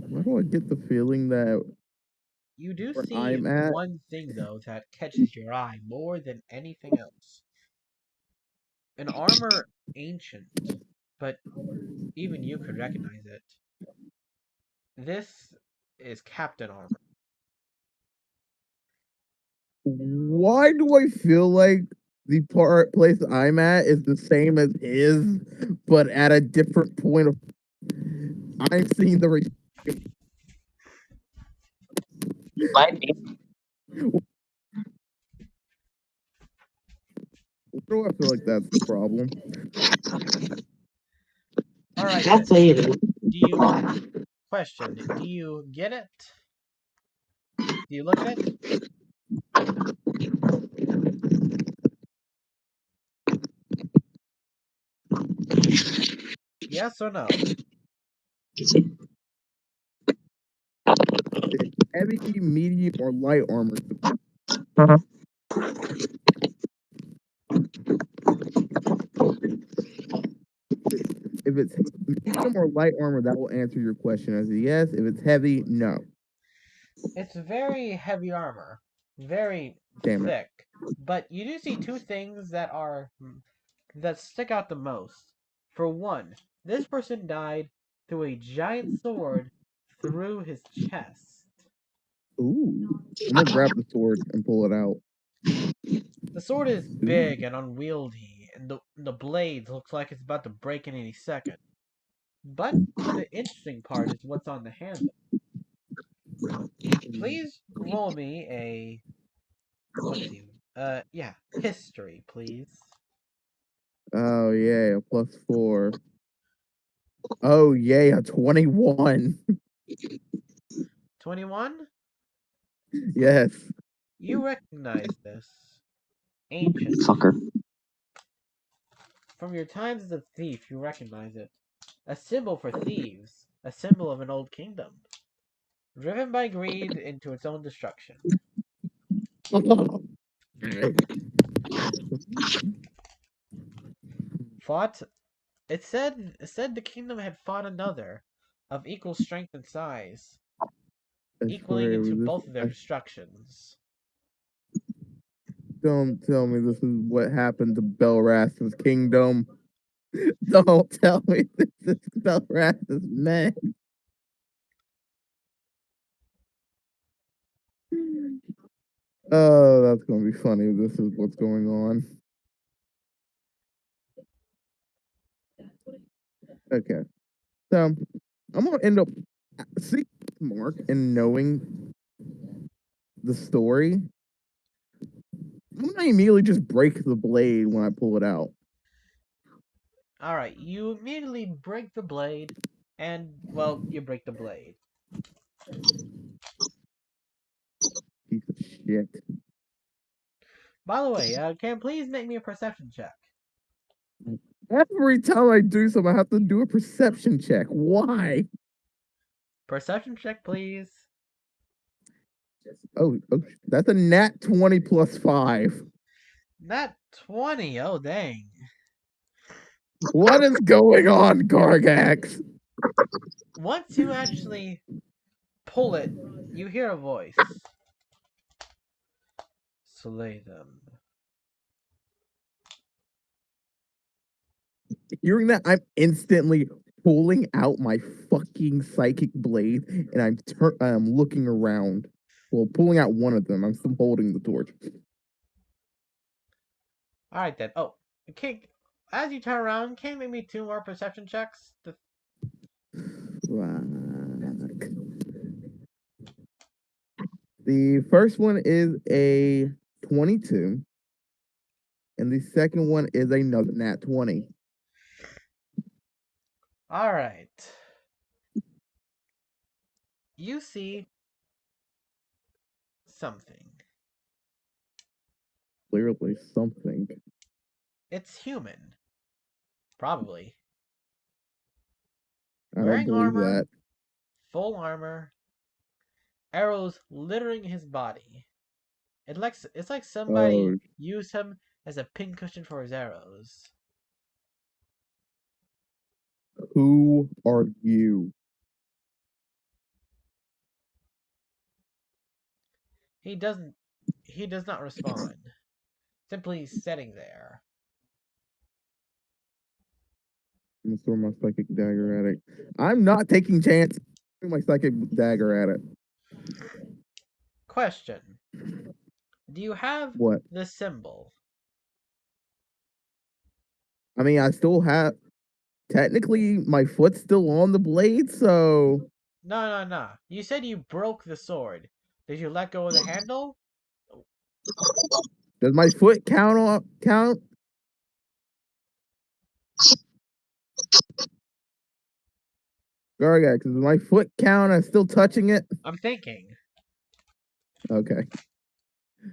Why do I get the feeling that You do where see I'm at? one thing, though, that catches your eye more than anything else. An armor ancient, but even you could recognize it. This is Captain Armor. Why do I feel like the place I'm at is the same as his, but at a different point of? I'm seeing the. Might be. Why do I feel like that's the problem? All right, That's then. a Do you question? Do you get it? Do you look at it? Yes or no? Heavy, medium, or light armor. If it's medium or light armor, that will answer your question as a yes. If it's heavy, no. It's very heavy armor, very Damn it. thick. But you do see two things that stick out the most. For one, this person died through a giant sword through his chest. Ooh. I'm gonna grab the sword and pull it out. The sword is Ooh. big and unwieldy, and the blade looks like it's about to break in any second. But the interesting part is what's on the handle. Please roll me a let's see. Yeah, history, please. Oh yeah, +4. Oh yeah, 21. 21? Yes. You recognize this. Ancient. fucker. From your times as a thief, you recognize it. A symbol for thieves. A symbol of an old kingdom. Driven by greed into its own destruction. Fought. It said the kingdom had fought another, of equal strength and size, I equaling swear, into both of their destructions. don't tell me this is what happened to Belras's kingdom. Don't tell me this is Belras's man. Oh, that's gonna be funny. This is what's going on. Okay, so I'm gonna end up seeing Mark and knowing the story. I'm gonna immediately just break the blade when I pull it out. Alright, you immediately break the blade, and, well, you break the blade. Piece of shit. By the way, can you please make me a perception check? Every time I do something, I have to do a perception check. Why? Perception check, please. Oh, that's a nat 20 plus 5. Not 20, oh dang. What is going on, Gargax? Once you actually pull it, you hear a voice. Slay them. Hearing that, I'm instantly pulling out my fucking psychic blade, and I'm looking around. Well, pulling out one of them. I'm still holding the torch. Alright then. Oh, okay. As you turn around, can you make me 2 more perception checks? Fuck. The first one is a 22, and the second one is another nat 20. Alright. You see something. Clearly something. It's human. Probably. I don't Wearing believe armor, that. full armor, arrows littering his body. It's like somebody Oh, used him as a pincushion for his arrows. who are you? He does not respond. Simply sitting there. I'm gonna throw my psychic dagger at it. I'm not taking chance. Throw my psychic dagger at it. Question. Do you have What? the symbol? I mean, I still have. Technically, my foot's still on the blade, so No. You said you broke the sword. Did you let go of the handle? does my foot count? Gargax, does my foot count? I'm still touching it. I'm thinking. Okay.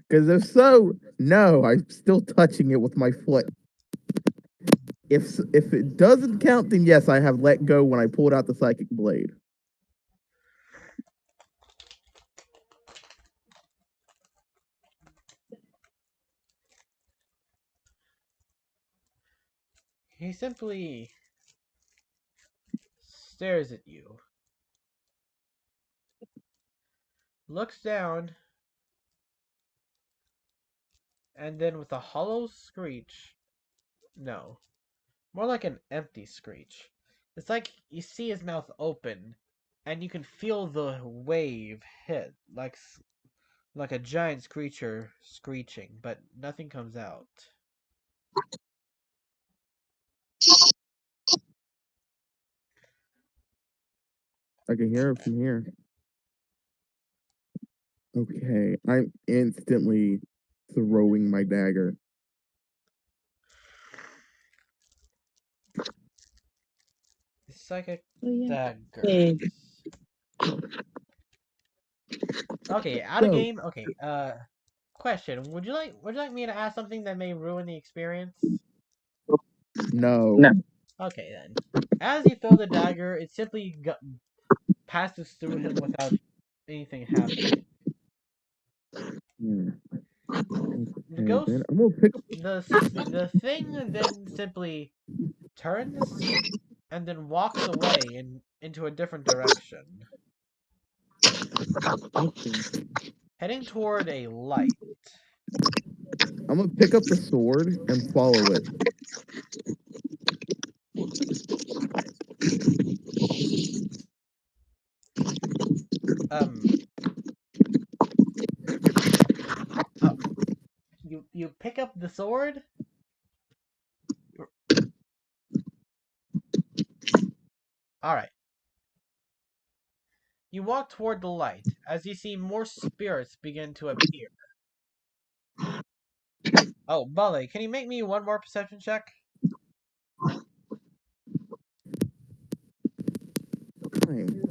Because if so, no, I'm still touching it with my foot. If it doesn't count, then yes, I have let go when I pulled out the psychic blade. He simply stares at you. Looks down. And then with a hollow screech. No. More like an empty screech. It's like you see his mouth open, and you can feel the wave hit, like a giant screecher screeching, but nothing comes out. I can hear it from here. Okay, I'm instantly throwing my dagger. Psychic Yeah. daggers. Okay, out of So, game. Okay, question. Would you like me to ask something that may ruin the experience? no. No. Okay then. As you throw the dagger, it simply passes through him without anything happening. Hmm. The Okay, ghost, then I'm gonna pick up. the thing then simply turns and then walks away into a different direction, Okay. heading toward a light. I'm gonna pick up the sword and follow it. Oh, you pick up the sword. All right. You walk toward the light as you see more spirits begin to appear. Oh, Bully, can you make me one more perception check? Fine.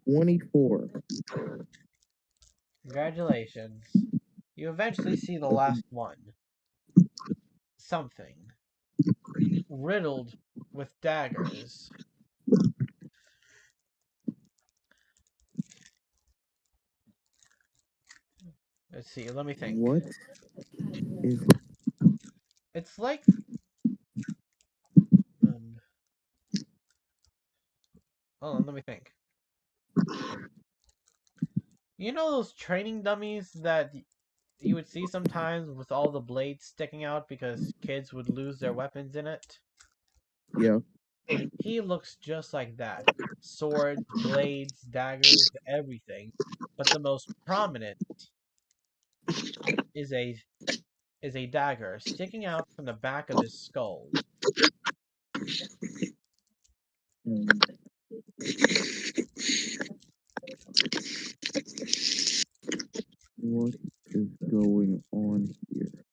24. Congratulations. You eventually see the last one. Something. Riddled with daggers. Let's see, let me think. What is It's like... hold on, let me think. You know those training dummies that you would see sometimes with all the blades sticking out because kids would lose their weapons in it? Yeah. He looks just like that. Swords, blades, daggers, everything. But the most prominent is a dagger sticking out from the back of his skull. What is going on here?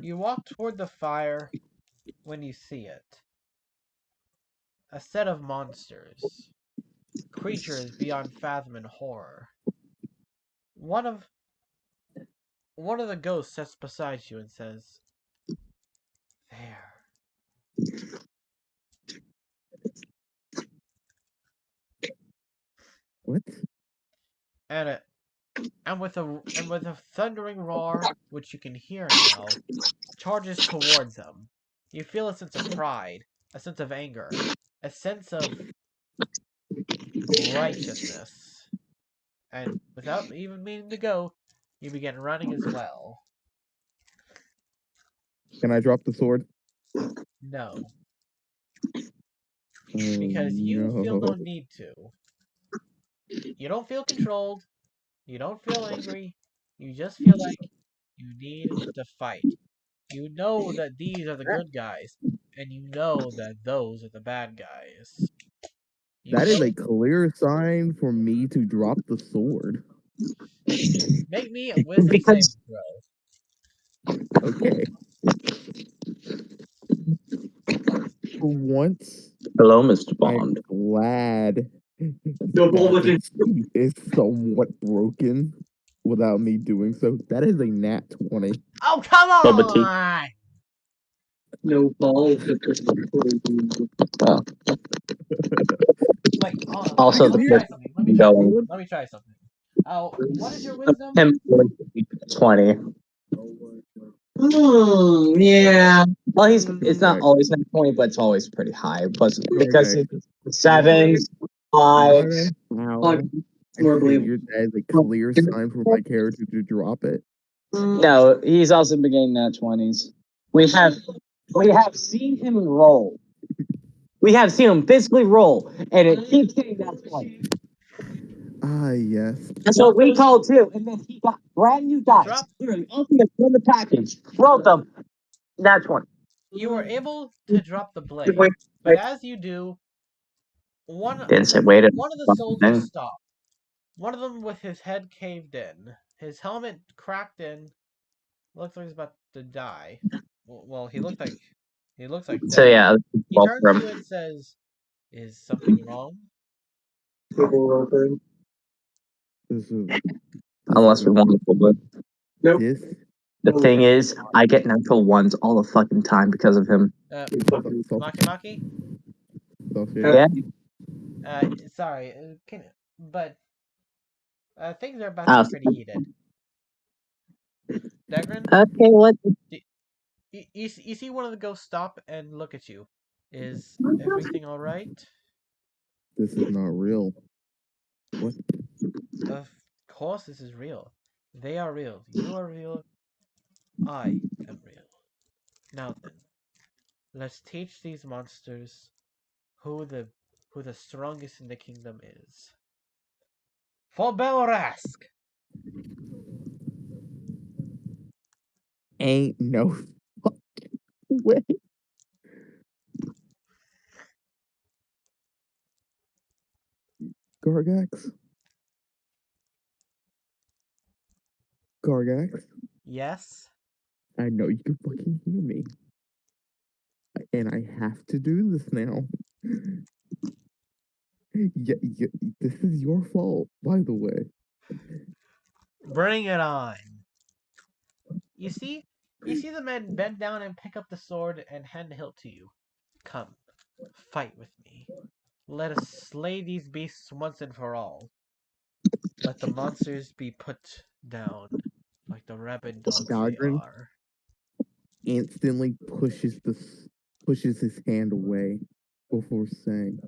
You walk toward the fire when you see it. A set of monsters. Creatures beyond fathom and horror. One of the ghosts sits beside you and says, "There." What? And with a thundering roar, which you can hear now, charges towards them. You feel a sense of pride, a sense of anger, a sense of righteousness. And without even meaning to go, you begin running as well. Can I drop the sword? No, Oh because you feel no. no need to. You don't feel controlled. You don't feel angry. You just feel like you need to fight. You know that these are the good guys, and you know that those are the bad guys. You That is know. a clear sign for me to drop the sword. Make me a wisdom saving Because throw. Okay. For once, hello, Mr. I'm Bond. glad Double that with this suit is somewhat broken without me doing so. That is a nat 20. Oh, come Bubba tea. on! No balls. Wait, hold on. Also, Let the me Clear try person something. Let me try something. going. Let me try something. Oh, what is your wisdom? 20. Yeah. Well, it's not Okay. always not 20, but it's always pretty high. But because Okay. it's sevens, fives, How I more believable. figured that is a clear sign for my character to drop it. No, he's also been getting that 20s. We have seen him roll. We have seen him physically roll, and it keeps getting that 20. Ah, yes. That's what we called too. And then he got brand new dice. Drop. Literally, ultimate from the package. Rolled them. That's one. You were able to drop the blade, but as you do, one Didn't say wait a one of the fucking soldiers thing. stopped. One of them with his head caved in, his helmet cracked in. Looks like he's about to die. Well, he looks like So dead. yeah, He well turns for to him. you and says, "Is something wrong?" This is Unless we want to, but this. the thing is, I get natural ones all the fucking time because of him. Maki Maki. Yeah. Sorry, but things are about to Uh, get pretty heated. Degrin, okay, what? you see one of the ghosts stop and look at you. Is everything all right? This is not real. What? Of course this is real. They are real. You are real. I am real. Now then, let's teach these monsters who the strongest in the kingdom is. For Belrask! Ain't no fucking way. Gargax? Gargax? Yes? I know you can fucking hear me. And I have to do this now. Yeah, this is your fault, by the way. Bring it on. You see the men bend down and pick up the sword and hand the hilt to you. Come, fight with me. Let us slay these beasts once and for all. Let the monsters be put down, like the rabid dogs they Dagrin are. instantly pushes his hand away before saying,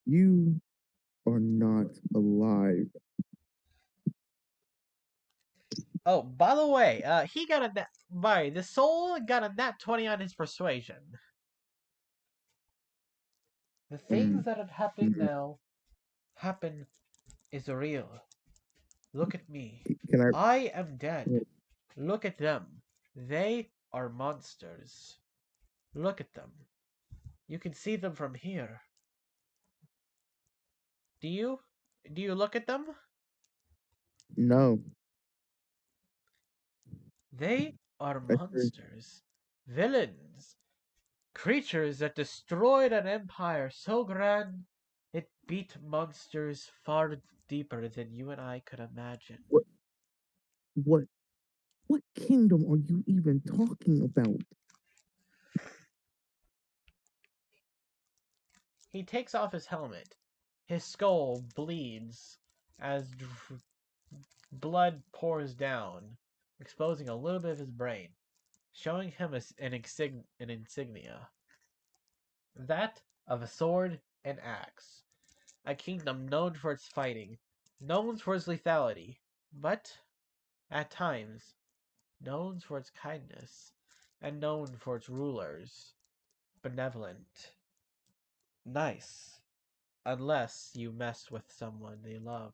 "You are not alive." Oh, by the way, he got a the soul got a nat 20 on his persuasion. The things Mm, that are happening mm. now happen is real. Look at me. Can I? I am dead. Look at them. They are monsters. Look at them. You can see them from here. Do you? Do you look at them? No. They are I heard, monsters. Villains. Creatures that destroyed an empire so grand it beat monsters far deeper than you and I could imagine. what? What? What kingdom are you even talking about? He takes off his helmet. His skull bleeds as blood pours down, exposing a little bit of his brain, showing him an insignia. That of a sword and axe. A kingdom known for its fighting, known for its lethality, but, at times, known for its kindness, and known for its rulers. Benevolent. Nice. Unless you mess with someone they love.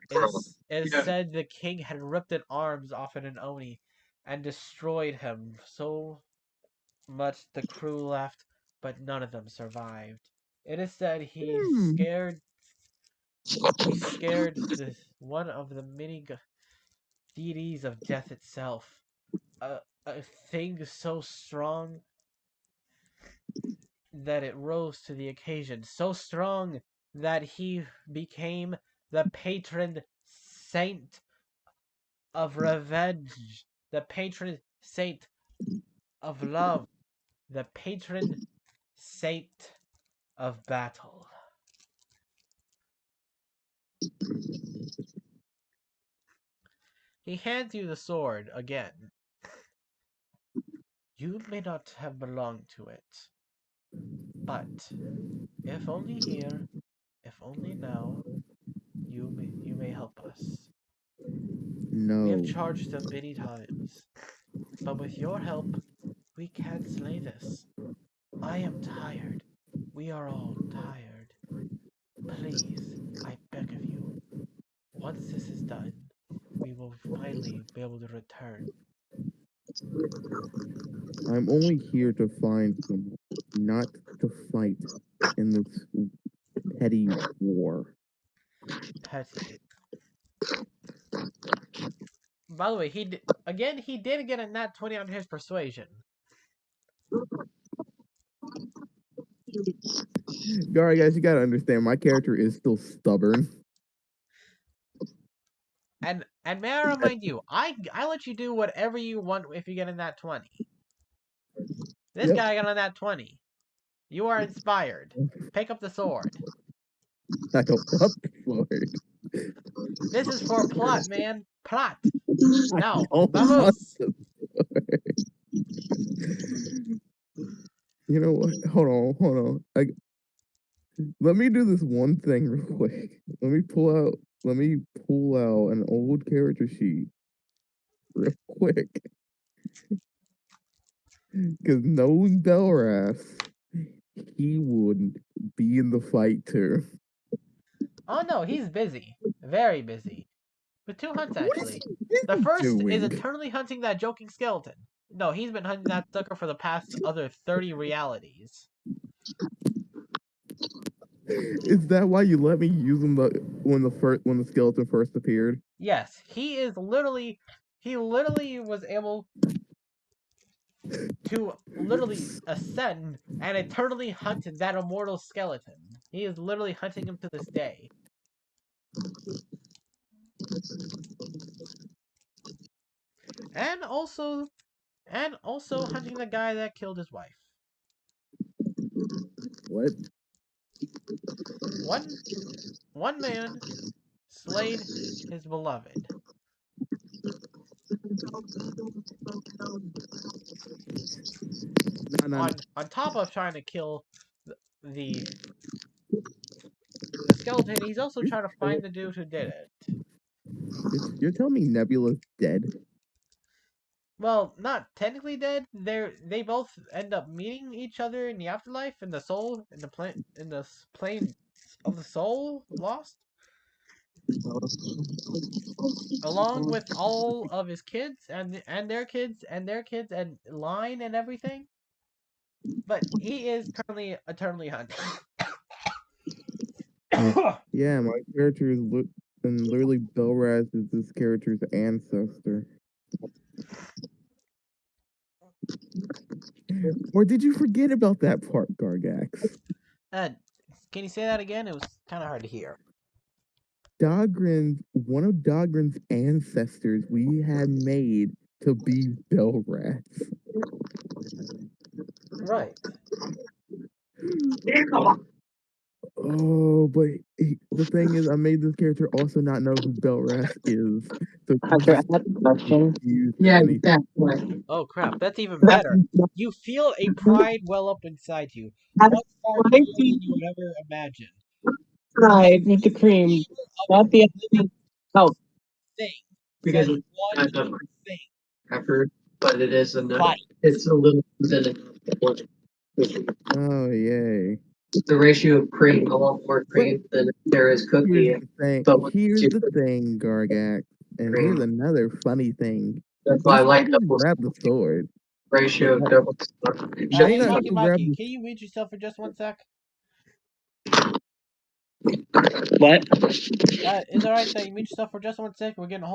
It is said the king had ripped an arms off an Oni and destroyed him so much the crew left, but none of them survived. It is said Hmm. he scared the one of the many deities of death itself. A thing so strong that it rose to the occasion, so strong that he became the patron saint of revenge, the patron saint of love, the patron saint of battle. He hands you the sword again. You may not have belonged to it, but if only here, if only now, you may help us. We have No. charged them many times, but with your help, we can slay this. I am tired. We are all tired. Please, I beg of you, once this is done, we will finally be able to return. I'm only here to find someone, not to fight in this petty war. Petty. By the way, he did get a nat 20 on his persuasion. Alright, guys, you gotta understand, my character is still stubborn. And may I remind you, I let you do whatever you want if you get a nat 20. This Yep. guy got a nat 20. You are inspired. Pick up the sword. I don't want the sword. This is for plot, man. Plot. I Now, don't want vamos. the sword. You know what? Hold on. Let me do this one thing real quick. Let me pull out an old character sheet real quick. Because knowing Belras, he would be in the fight too. Oh no, he's busy. Very busy. With 2 hunts, What is actually. he The first is doing? eternally hunting that joking skeleton. No, he's been hunting that sucker for the past other 30 realities. Is that why you let me use him when the skeleton first appeared? Yes, he literally was able to literally ascend and eternally hunt that immortal skeleton. He is literally hunting him to this day. And also hunting the guy that killed his wife. What? One man slayed his beloved. No. On top of trying to kill the the skeleton, he's also trying to find the dude who did it. You're telling me Nebula's dead? Well, not technically dead. They both end up meeting each other in the afterlife, in the soul, in the plane of the soul lost, along with all of his kids and their kids and their kids and line and everything. But he is currently eternally hunted. Yeah, my character is and literally Belraz is this character's ancestor. Or did you forget about that part, Gargax? Can you say that again? It was kind of hard to hear. One of Dogrin's ancestors we had made to be Belraz. Right. Oh, but the thing is, I made this character also not know who Belras is. So After I had a question. Yeah, exactly. Oh crap, that's even better. You feel a pride well up inside you. Much far more than you would ever imagine. Fried with the cream, not the Living oh, thing. because Says it's one kind of thing. effort, but it is enough. Fight. It's a little bit Oh, yay. the ratio of cream, a lot more cream than there is cookie. Here's the thing, Gargax. And here's another funny thing. That's He why I still like didn't double grab the sword. ratio of double. Hey, Not Mikey, still grab Mikey, the can you mute yourself for just 1 sec? What? Is it alright that you mute yourself for just 1 sec? We're getting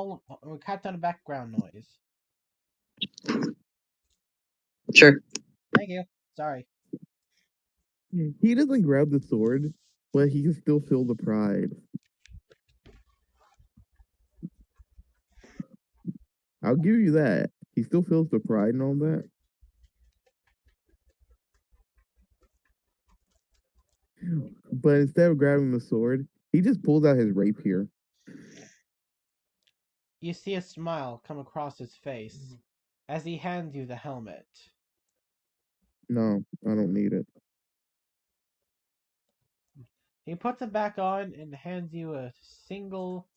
we're cut on the background noise. Sure. Thank you. Sorry. He doesn't grab the sword, but he can still feel the pride. I'll give you that. He still feels the pride and all that. But instead of grabbing the sword, he just pulls out his rapier. You see a smile come across his face as he hands you the helmet. No, I don't need it. He puts it back on and hands you a single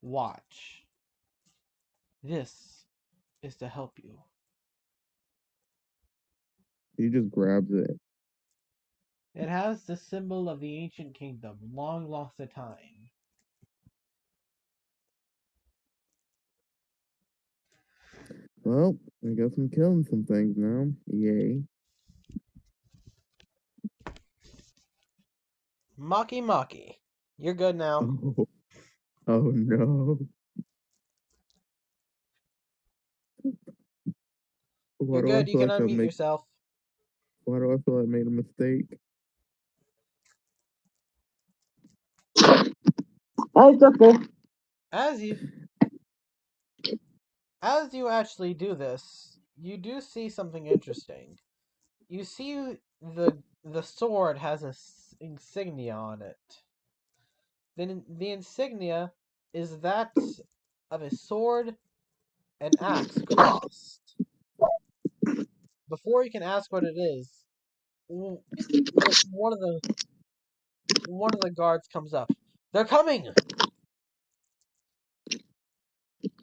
watch. This is to help you. He just grabs it. It has the symbol of the ancient kingdom, long lost to time. Well, I guess I'm killing some things now. Yay. Maki. You're good now. Oh, oh no. Why You're do I good. You feel can like unmute yourself. why do I feel I made a mistake? Oh, it's okay. As you actually do this, you do see something interesting. You see the sword has a insignia on it. The insignia is that of a sword and axe crossed. Before you can ask what it is, one of the one of the guards comes up. They're coming.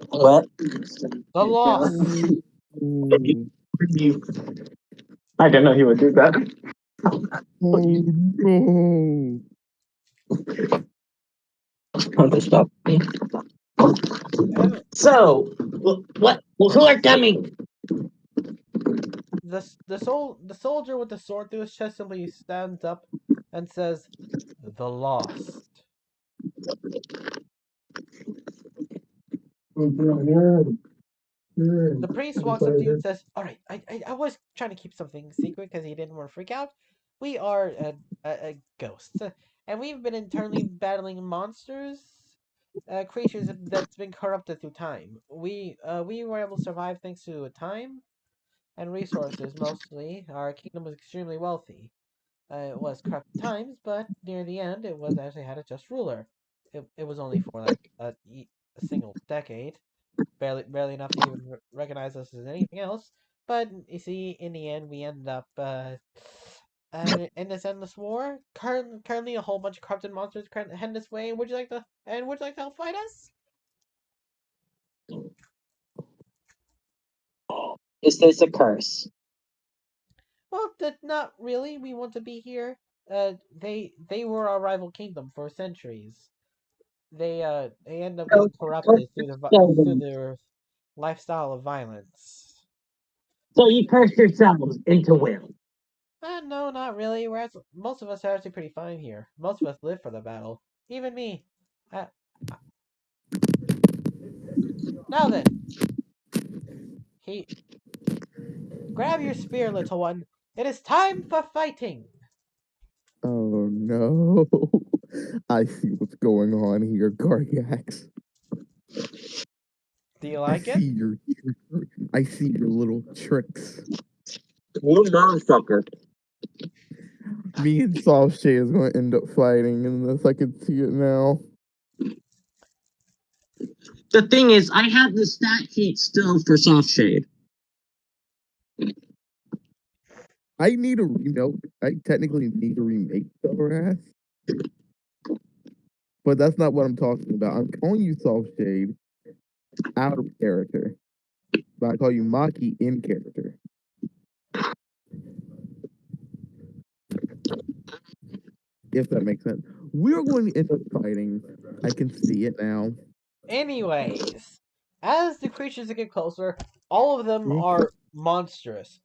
What? The lost. I didn't know he would do that. Oh no! Stop. And So, what? Well, who are coming? the soldier with the sword through his chest simply stands up and says, "The lost." The priest walks up to you and says, "All right, I was trying to keep something secret because he didn't want to freak out. We are ghosts, and we've been internally battling monsters, creatures that's been corrupted through time. We were able to survive thanks to time and resources. Mostly, our kingdom was extremely wealthy. It was corrupt times, but near the end, it was actually had a just ruler. It was only for like a single decade." Barely enough to even recognize us as anything else. But you see, in the end, we end up in this endless war. Currently, a whole bunch of corrupted monsters head this way. Would you like to? And would you like to help fight us? Is this a curse? Well, not really. We want to be here. They were our rival kingdom for centuries. They end up getting corrupted through their lifestyle of violence. So you curse yourselves into will. No, not really. Whereas most of us are actually pretty fine here. Most of us live for the battle. Even me. Uh, uh, now then, he grab your spear, little one. It is time for fighting. Oh no! I see what's going on here, Gargax. Do you I like it? see your, I see your little tricks. You motherfucker. Me and Soft Shade is going to end up fighting, unless I can see it now. The thing is, I have the stat sheet still for Soft Shade. I need a remake. I technically need to remake Silver Ass, but that's not what I'm talking about. I'm calling you Soft Shade out of character, but I call you Maki in character. If that makes sense. We're going to end up fighting. I can see it now. Anyways, as the creatures get closer, all of them are monstrous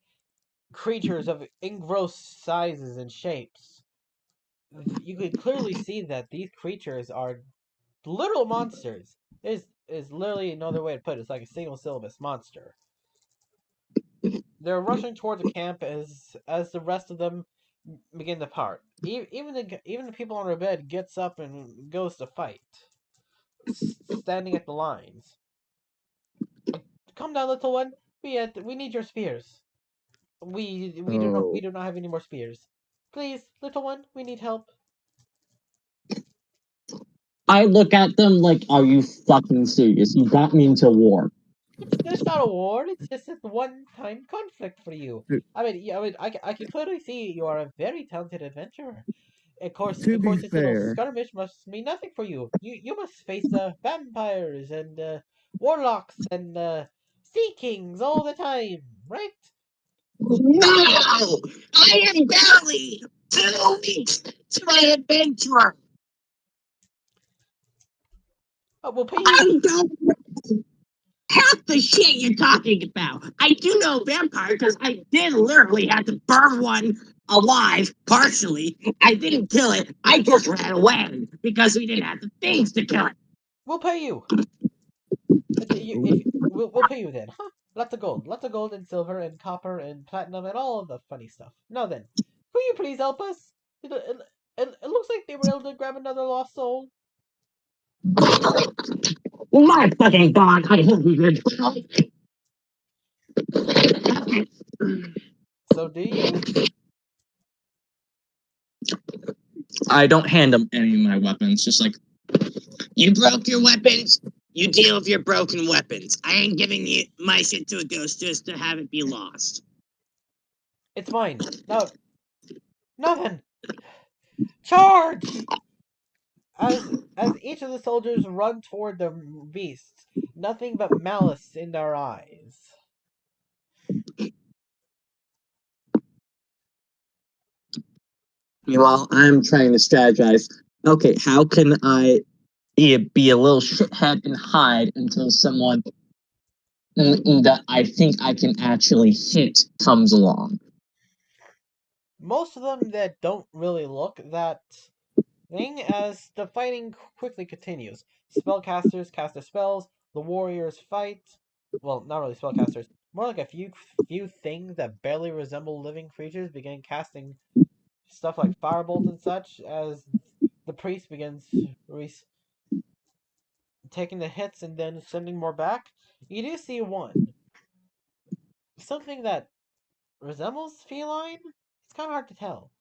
creatures of engrossed sizes and shapes. You could clearly see that these creatures are literal monsters. Is literally no other way to put it. It's like a single syllabus monster. They're rushing towards the camp as the rest of them begin to part. Even the people on their bed gets up and goes to fight, standing at the lines. Come down, little one. We need your spears. We Oh, do not have any more spears. Please, little one, we need help. I look at them like, are you fucking serious? You got me into war. It's not a war. It's just a one-time conflict for you. to, I can clearly see you are a very talented adventurer. to Of be course, this little fair, skirmish must mean nothing for you. You must face vampires and warlocks and sea kings all the time, right? No! I am barely 2 weeks to my adventure. We'll pay you. I don't know half the shit you're talking about. I do know vampire because I did literally have to burn one alive, partially. I didn't kill it. I just ran away because we didn't have the things to kill it. We'll pay you. oh, We'll pay you then, huh? Lots of gold and silver and copper and platinum and all of the funny stuff. Now then, will you please help us? It looks like they were able to grab another lost soul. My fucking god, I hope you did. So do you? I don't hand them any of my weapons. Just like, You broke your weapons. You deal with your broken weapons. I ain't giving you my shit to a ghost just to have it be lost. It's mine. Now then, Charge! As each of the soldiers run toward the beasts, nothing but malice in their eyes. Meanwhile, I'm trying to strategize. Okay, how can I be a little shithead and hide until someone that I think I can actually hit comes along? Most of them that don't really look that thing as the fighting quickly continues. Spellcasters cast their spells, the warriors fight. Well, not really spellcasters, more like a few things that barely resemble living creatures begin casting stuff like firebolt and such as the priest begins taking the hits and then sending more back. You do see one. Something that resembles feline? It's kind of hard to tell.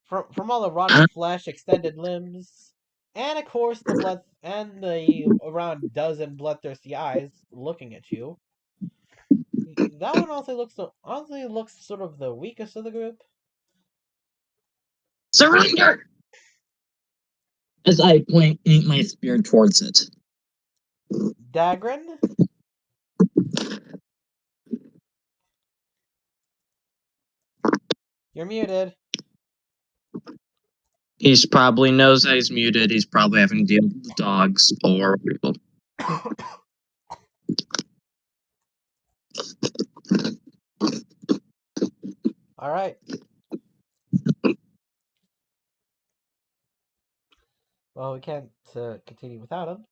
From all the rotting flesh, extended limbs, and of course the blood and the around dozen bloodthirsty eyes looking at you. That one honestly looks sort of the weakest of the group. Surrender! As I point my spear towards it. Dagrin, you're muted. He probably knows that he's muted. He's probably having to deal with dogs or people. All right. Well, we can't continue without him.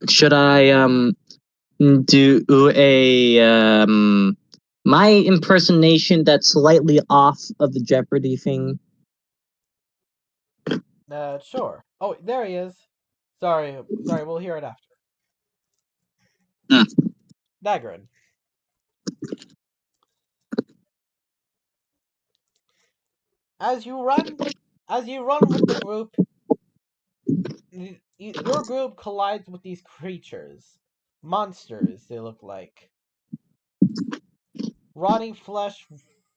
Should I do a my impersonation that's slightly off of the Jeopardy thing? Sure. Oh, there he is. Sorry. We'll hear it after. Hmm. Dagrin. As you run with the group, your group collides with these creatures. Monsters, they look like. Rotting flesh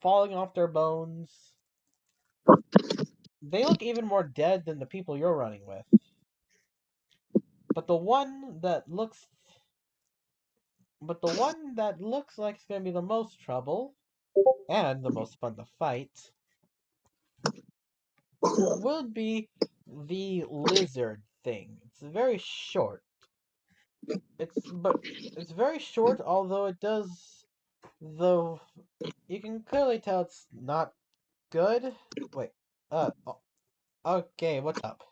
falling off their bones. They look even more dead than the people you're running with. But the one that looks like it's going to be the most trouble and the most fun to fight would be the lizard thing. It's very short. It's very short, although it does though you can clearly tell it's not good. Wait. Okay, what's up?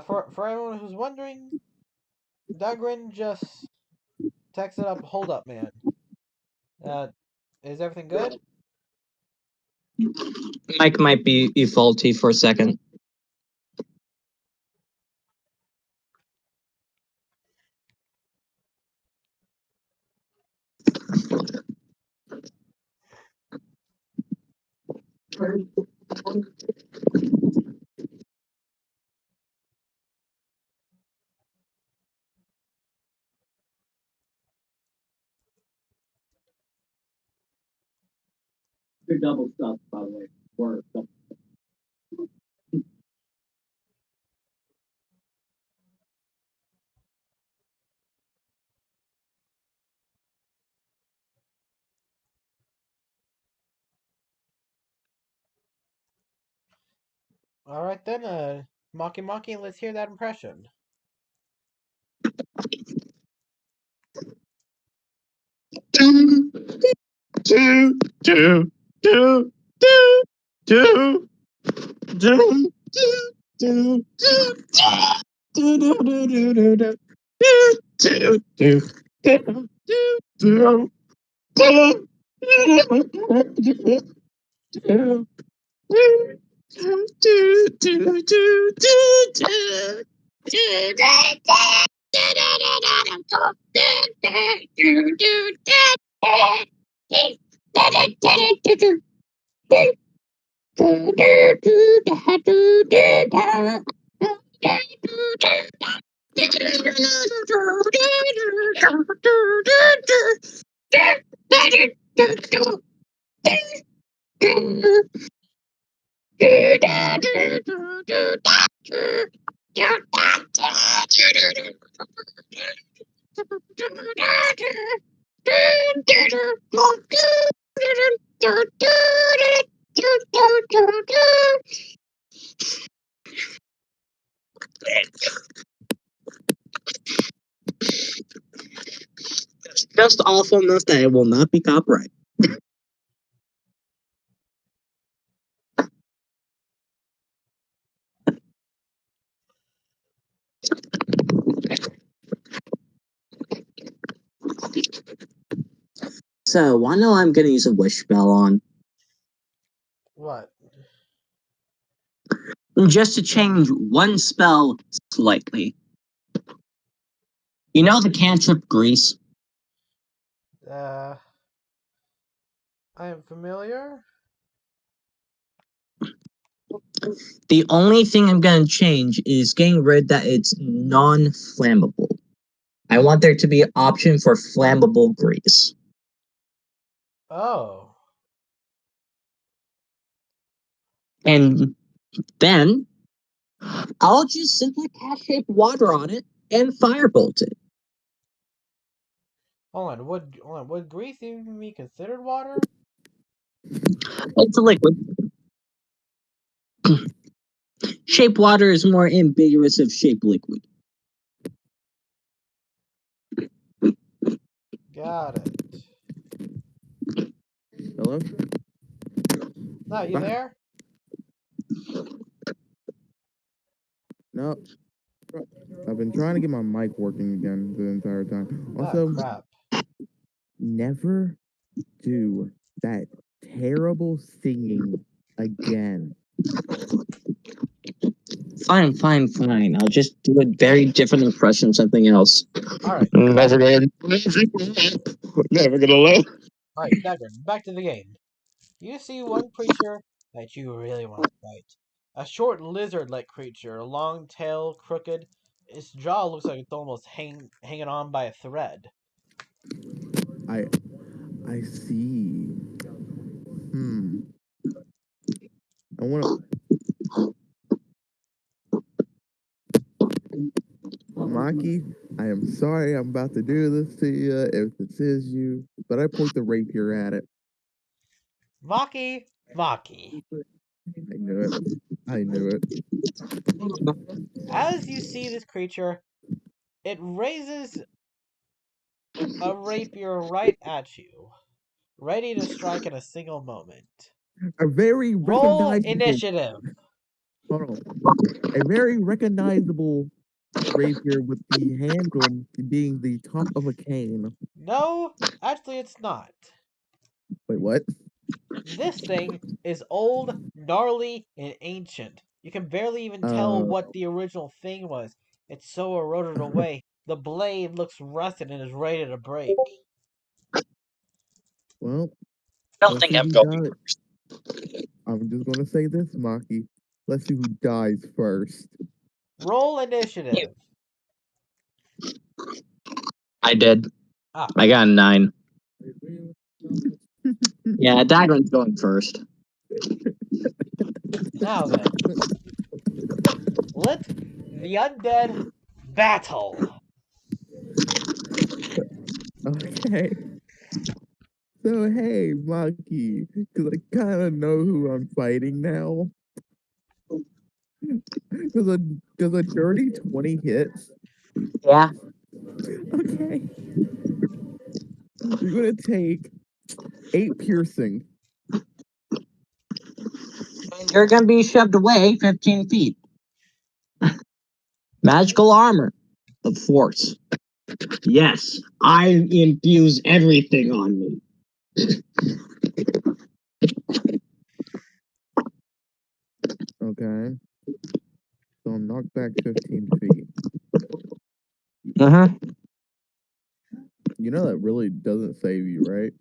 For everyone who's wondering, Dagrin just texted up, "Hold up, man. Uh, is everything good?" Mike might be faulty for a second. Your double stuff, by the way. Work. All right then. Maki, let's hear that impression. Do, do, do, do, do, do, do, do, do, Just awful enough that it will not be copyrighted. So, I know I'm gonna use a wish spell on What? just to change one spell slightly. You know the cantrip grease? I am familiar. The only thing I'm gonna change is getting rid that it's non-flammable. I want there to be an option for flammable grease. Oh. And then I'll just simply cast shape water on it and firebolt it. Hold on. Would grease even be considered water? It's a liquid. Shape water is more ambiguous of shape liquid. Got it. Hello? No, you Bye. there? No. I've been trying to get my mic working again the entire time. Ah, Also, crap. never do that terrible singing again. Fine. I'll just do a very different impression, something else. Alright. Never gonna let. Alright, Dagger, back to the game. You see one creature that you really want to fight. A short lizard-like creature, long tail, crooked. Its jaw looks like it's almost hanging on by a thread. I see. I want to. Maki, I am sorry I'm about to do this to you if this is you, but I point the rapier at it. Maki! Maki. I knew it. I knew it. As you see this creature, it raises a rapier right at you, ready to strike in a single moment. A very Roll recognizable. initiative. Hold on. A very recognizable rapier with the handle being the top of a cane. No, actually it's not. Wait, what? This thing is old, gnarly, and ancient. You can barely even tell Uh, what the original thing was. It's so eroded away. The blade looks rusted and is ready to break. well, I don't let's think see I'm who going. dies. I'm just gonna say this, Maki. Let's see who dies first. Roll initiative. I did. Ah, I got a 9. Yeah, Dagger's going first. now then. Let the undead battle. Okay. So hey, Maki, because I kind of know who I'm fighting now. Does a dirty 20 hits? Yeah. Okay. You're gonna take 8 piercing. And you're gonna be shoved away 15 feet. Magical armor of force. Yes, I infuse everything on me. Okay. So I'm knocked back 15 feet. Uh-huh. You know that really doesn't save you, right?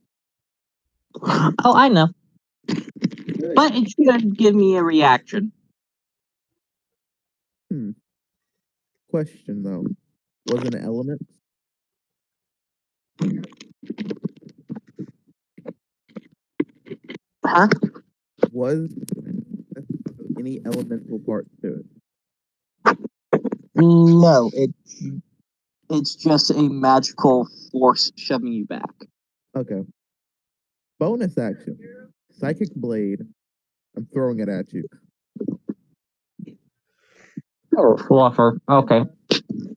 Oh, I know. Good. But it should give me a reaction. Question though. Was an element? Huh? Was any elemental parts to it? No, it's just a magical force shoving you back. Okay. Bonus action. Psychic blade. I'm throwing it at you. Oh, fluffer. Okay.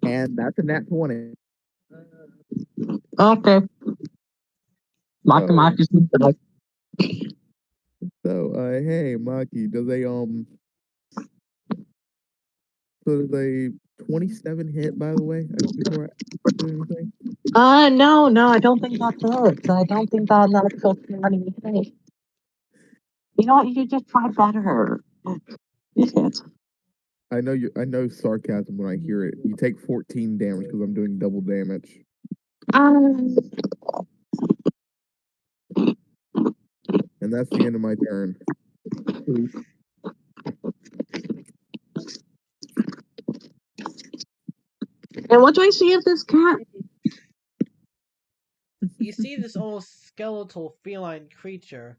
And that's a nat 20. Okay. Maki So, Maki's back. hey, Maki, does a 27 hit, by the way, before I do anything? No, I don't think that hurts. I don't think that natural 20 hit. You know what? You just try better. It hits. I know sarcasm when I hear it. You take 14 damage because I'm doing double damage. Um, And that's the end of my turn. and what do I see of this cat? You see this almost skeletal feline creature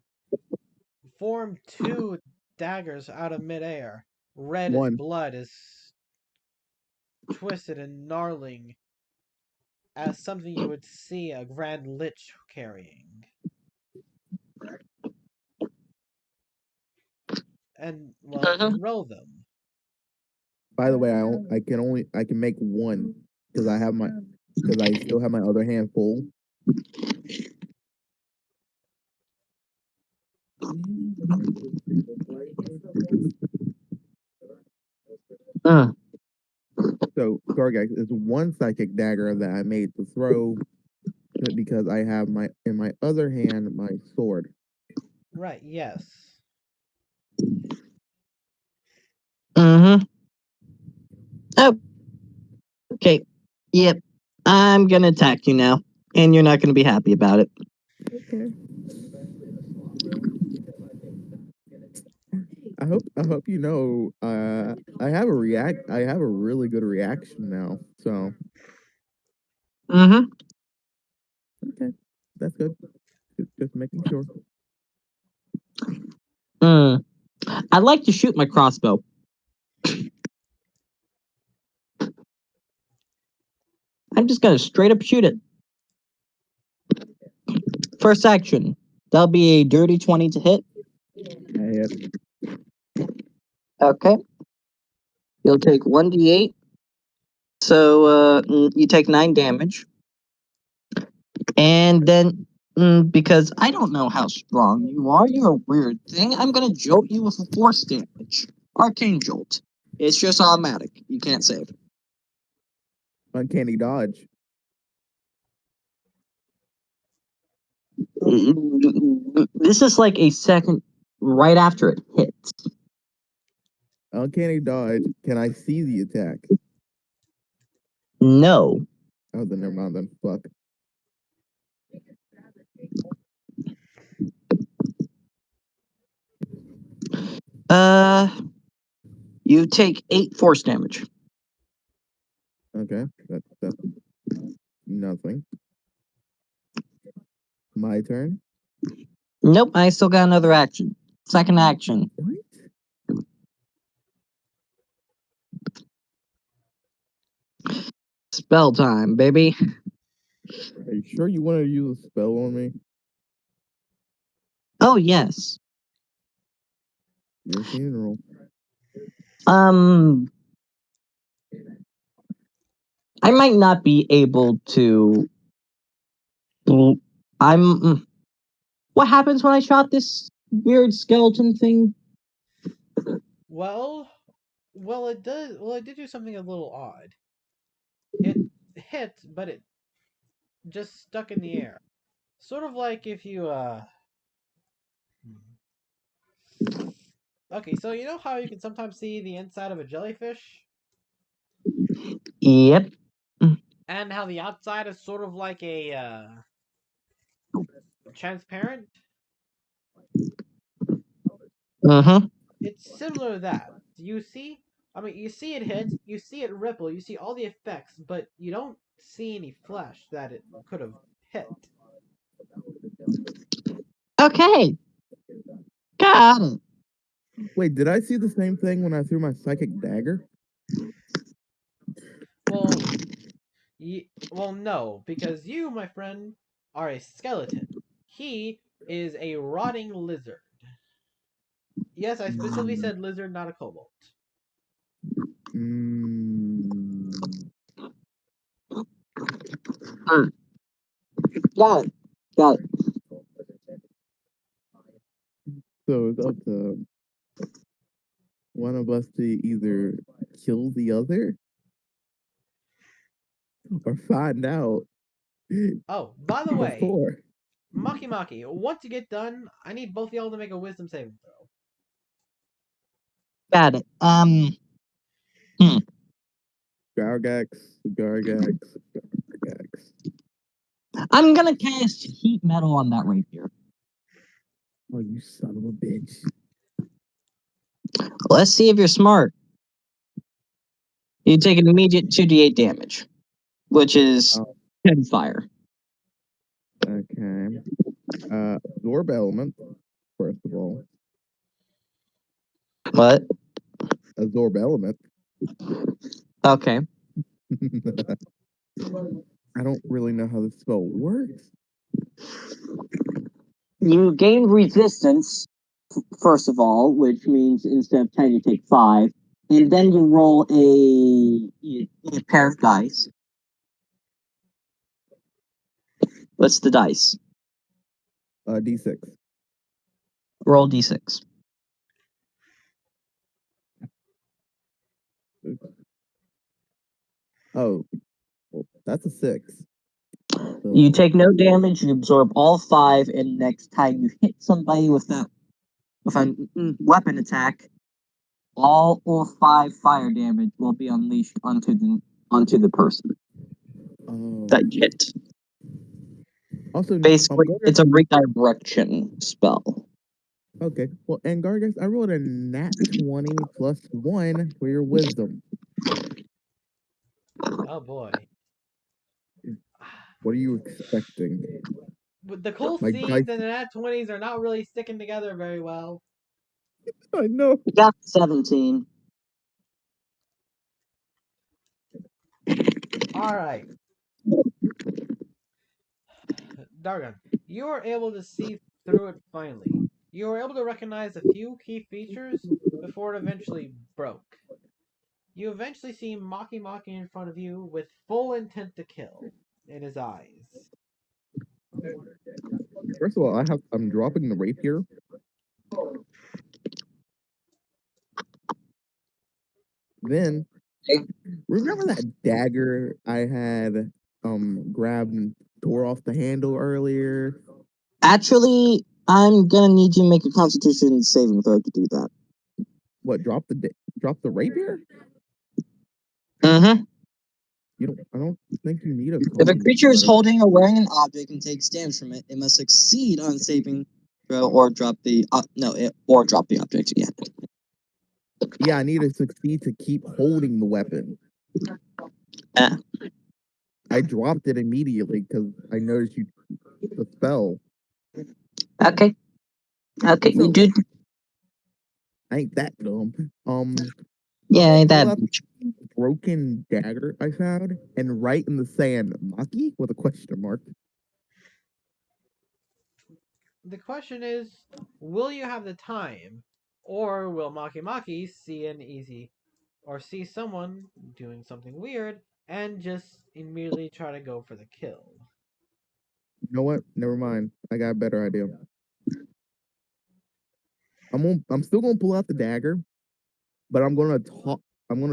form two daggers out of midair. Red One. blood is twisted and gnarling as something you would see a grand lich carrying. And, well, Uh-huh. roll them. By the way, I can make one because I still have my other hand full. Uh, So, Gargax is one psychic dagger that I made to throw because I have in my other hand my sword. Right, yes. mm-hmm. Okay. Yep. I'm gonna attack you now, and you're not gonna be happy about it. Okay. I hope you know I have a really good reaction now. So Mm-hmm. okay. That's good. Just making sure. Mm. I'd like to shoot my crossbow. I'm just gonna straight up shoot it. First action. That'll be a dirty 20 to hit. Yeah. Okay. You'll take 1d8. So you take 9 damage. And then, because I don't know how strong you are, you're a weird thing, I'm gonna jolt you with a force damage. Arcane Jolt. It's just automatic. You can't save. Uncanny dodge. This is like a second right after it hits. Uncanny dodge. Can I see the attack? No. Oh, then never mind. Then fuck. Uh, you take 8 force damage. Okay. That's nothing. My turn. Nope, I still got another action. Second action. What? Spell time, baby. Are you sure you want to use a spell on me? Oh, yes. Your funeral. Um, I might not be able to. I'm. What happens when I shot this weird skeleton thing? Well, it did do something a little odd. It hit, but it just stuck in the air. Sort of like if you, Okay, so you know how you can sometimes see the inside of a jellyfish? Yep. And how the outside is sort of like a, transparent? Uh huh. It's similar to that. You see? I mean, you see it hit, you see it ripple, you see all the effects, but you don't see any flesh that it could have hit. Okay. Got it. Wait, did I see the same thing when I threw my psychic dagger? Well, well, no, because you, my friend, are a skeleton. He is a rotting lizard. Yes, I specifically said lizard, not a kobold. Mm, Got it. Got it. so it's up to one of us to either kill the other or find out Oh, by the way, before. Maki, once you get done, I need both of y'all to make a wisdom saving throw. Got it. Gargax, Gargax, Gargax. I'm gonna cast heat metal on that rapier. Oh, you son of a bitch. Let's see if you're smart. You take an immediate 2d8 damage, which is Oh. 10 fire. Okay. Absorb element, first of all. What? Absorb element. Okay. I don't really know how this spell works. You gain resistance, first of all, which means instead of 10, you take 5. And then you roll a pair of dice. What's the dice? D6. Roll d6. Oh, well, that's a 6. So, You take no damage, you absorb all 5, and next time you hit somebody with a weapon attack, all 5 fire damage will be unleashed onto the person that you hit. Also, Basically, Gargax, it's a redirection spell. okay. Well, and Gargax, I rolled a nat 20 plus 1 for your wisdom. Oh boy. What are you expecting? But the cool My seeds dice. and the nat 20s are not really sticking together very well. I know. You got 17. Alright. Dargon, you are able to see through it finally. You are able to recognize a few key features before it eventually broke. You eventually see Maki in front of you with full intent to kill in his eyes. First of all, I'm dropping the rapier. Then remember that dagger I had grabbed and tore off the handle earlier? Actually, I'm gonna need you to make a Constitution saving throw to do that. What, drop the rapier? Mm-hmm. I don't think you need a If a con creature is for it. holding or wearing an object and takes damage from it, it must succeed on saving throw or drop the object again. Yeah, I need to succeed to keep holding the weapon. Eh. I dropped it immediately because I noticed the spell. Okay. Okay. So You do. I ain't that dumb. Yeah, I'm ain't gonna that. pull out the broken dagger I found and write in the sand Maki with a question mark. The question is, will you have the time? Or will Maki see someone doing something weird and just immediately try to go for the kill? You know what? Never mind. I got a better idea. I'm still gonna pull out the dagger, but I'm gonna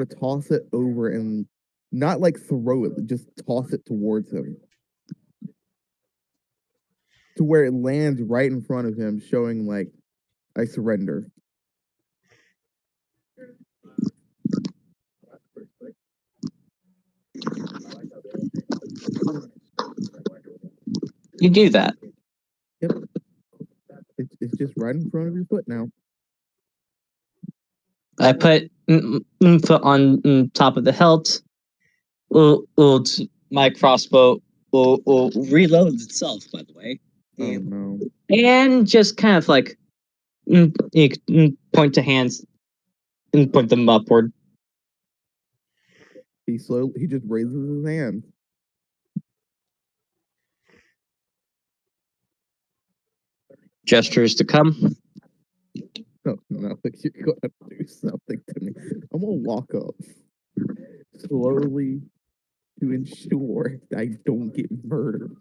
toss it over and not like throw it, just toss it towards him. To where it lands right in front of him, showing like I surrender. You do that. Yep. It's just right in front of your foot now. I put foot on top of the hilt. My crossbow will reload itself, by the way. Oh no. And just kind of like You can point to hands and point them upward. He just raises his hand. Gestures to come. No, you're gonna do something to me. I'm gonna walk up slowly to ensure that I don't get murdered.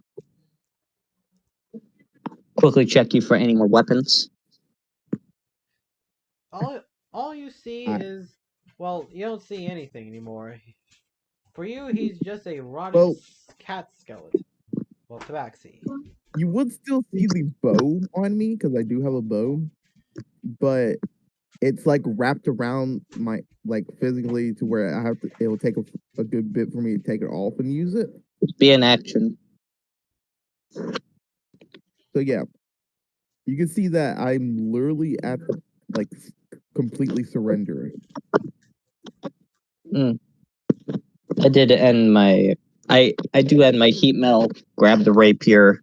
Quickly check you for any more weapons. All you see is, well, you don't see anything anymore. For you, he's just a rotting Well, cat skeleton. Well, tabaxi. you would still see the bow on me because I do have a bow, but it's like wrapped around my like physically to where I have to. It'll take a good bit for me to take it off and use it. Be in action. So yeah, you can see that I'm literally at the like completely surrendering. I did end my. I do end my heat metal. Grab the rapier.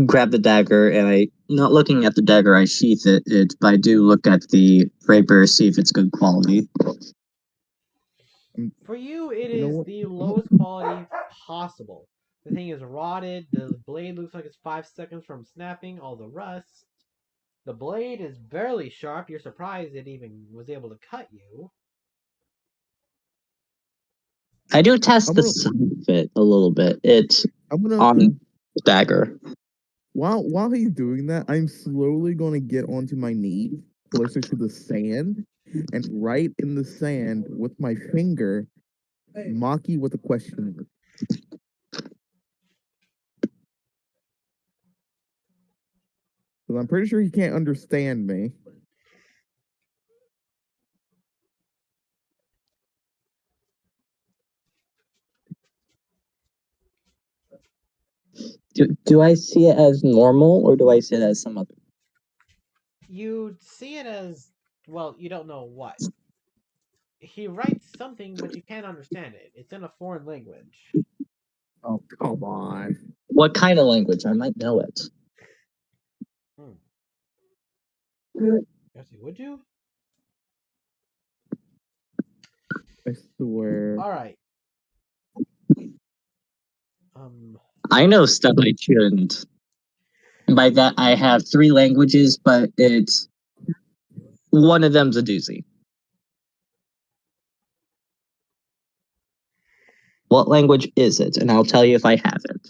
Grab the dagger, and I not looking at the dagger. I sheath it, but I do look at the rapier, see if it's good quality. For you, it You know is what? the lowest quality possible. The thing is rotted. The blade looks like it's 5 seconds from snapping. All the rust. The blade is barely sharp. You're surprised it even was able to cut you. I do test I'm the gonna. side of it a little bit. It's I'm gonna. on dagger. While he's doing that, I'm slowly gonna get onto my knees closer to the sand, and right in the sand with my finger, Maki with a question mark. Because I'm pretty sure he can't understand me. Do I see it as normal or do I see it as some other? You see it as, well, you don't know what. He writes something, but you can't understand it. It's in a foreign language. Oh, come on. What kind of language? I might know it. Actually, would you? I swear. Alright. I know stuff I shouldn't. By that, I have 3 languages, but it's one of them's a doozy. What language is it? And I'll tell you if I have it.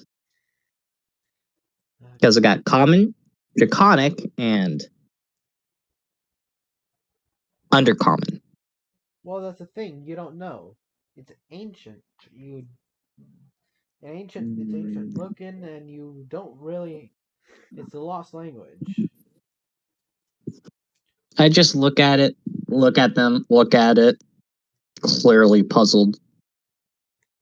Because I got Common, Draconic, and Undercommon. Well, that's the thing. You don't know. It's ancient. It's ancient looking, and you don't really. It's a lost language. I just look at it, look at them, look at it, clearly puzzled.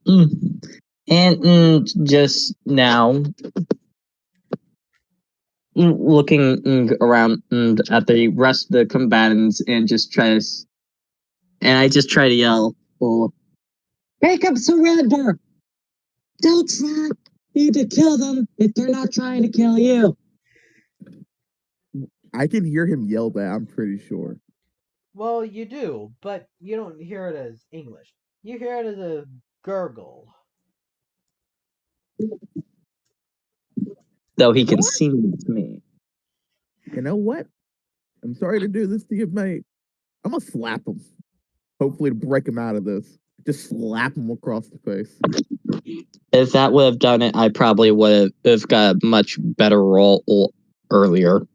And just now, looking around at the rest of the combatants and I just try to yell, oh, make them surrender! Don't try need to kill them if they're not trying to kill you. I can hear him yell that, I'm pretty sure. Well, you do, but you don't hear it as English. You hear it as a gurgle. Though he can see me. You know what? I'm sorry to do this to you, mate. I'm gonna slap him. Hopefully to break him out of this. Just slap him across the face. If that would have done it, I probably would have got a much better roll earlier.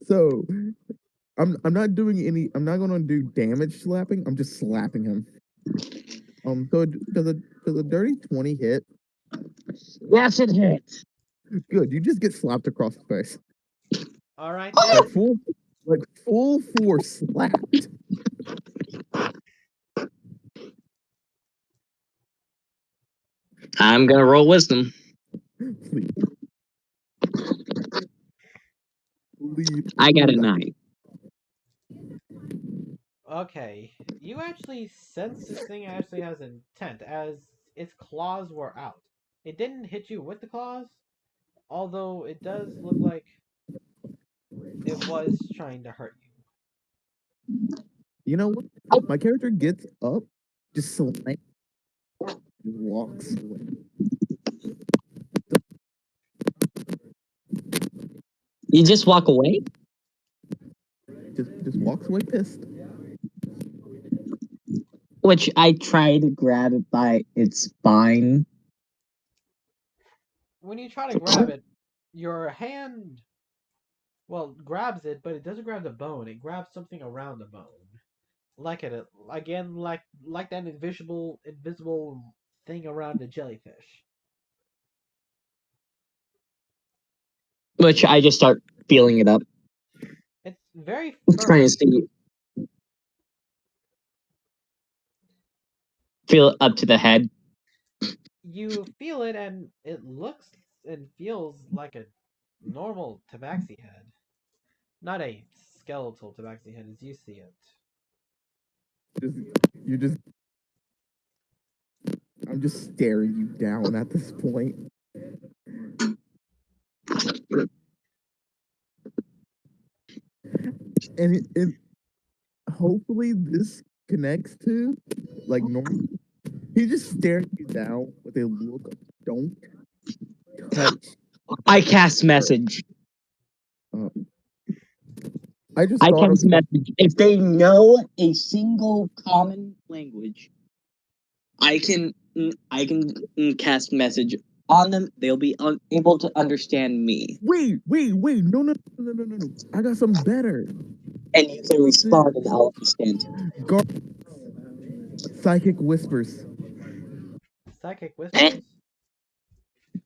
So I'm not doing any. I'm not gonna do damage slapping. I'm just slapping him. So does a dirty 20 hit? Yes, it hits. Good. You just get slapped across the face. All right Like then. full force slapped. I'm gonna roll wisdom. Please. Please. I got a 9. Okay, you actually sense this thing actually has intent, as its claws were out. It didn't hit you with the claws. Although it does look like it was trying to hurt you. You know what? My character gets up, just slang, walks away. You just walk away? Just walks away pissed. Which I try to grab it by its spine. When you try to grab it, your hand, well, grabs it, but it doesn't grab the bone. It grabs something around the bone, like it again, like that invisible thing around the jellyfish. Which I just start feeling it up. It's very Trying to furry. see. Feel it up to the head. You feel it, and it looks and feels like a normal tabaxi head, not a skeletal tabaxi head as you see it. You just. I'm just staring you down at this point. And hopefully this connects to like normal. He's just staring you down with a look of don't touch. I cast message. I just I thought of cast message. If they know a single common language, I can cast message on them. They'll be unable to understand me, wait, no. I got something better. and you can respond, and I'll understand. Psychic whispers. Psychic whispers.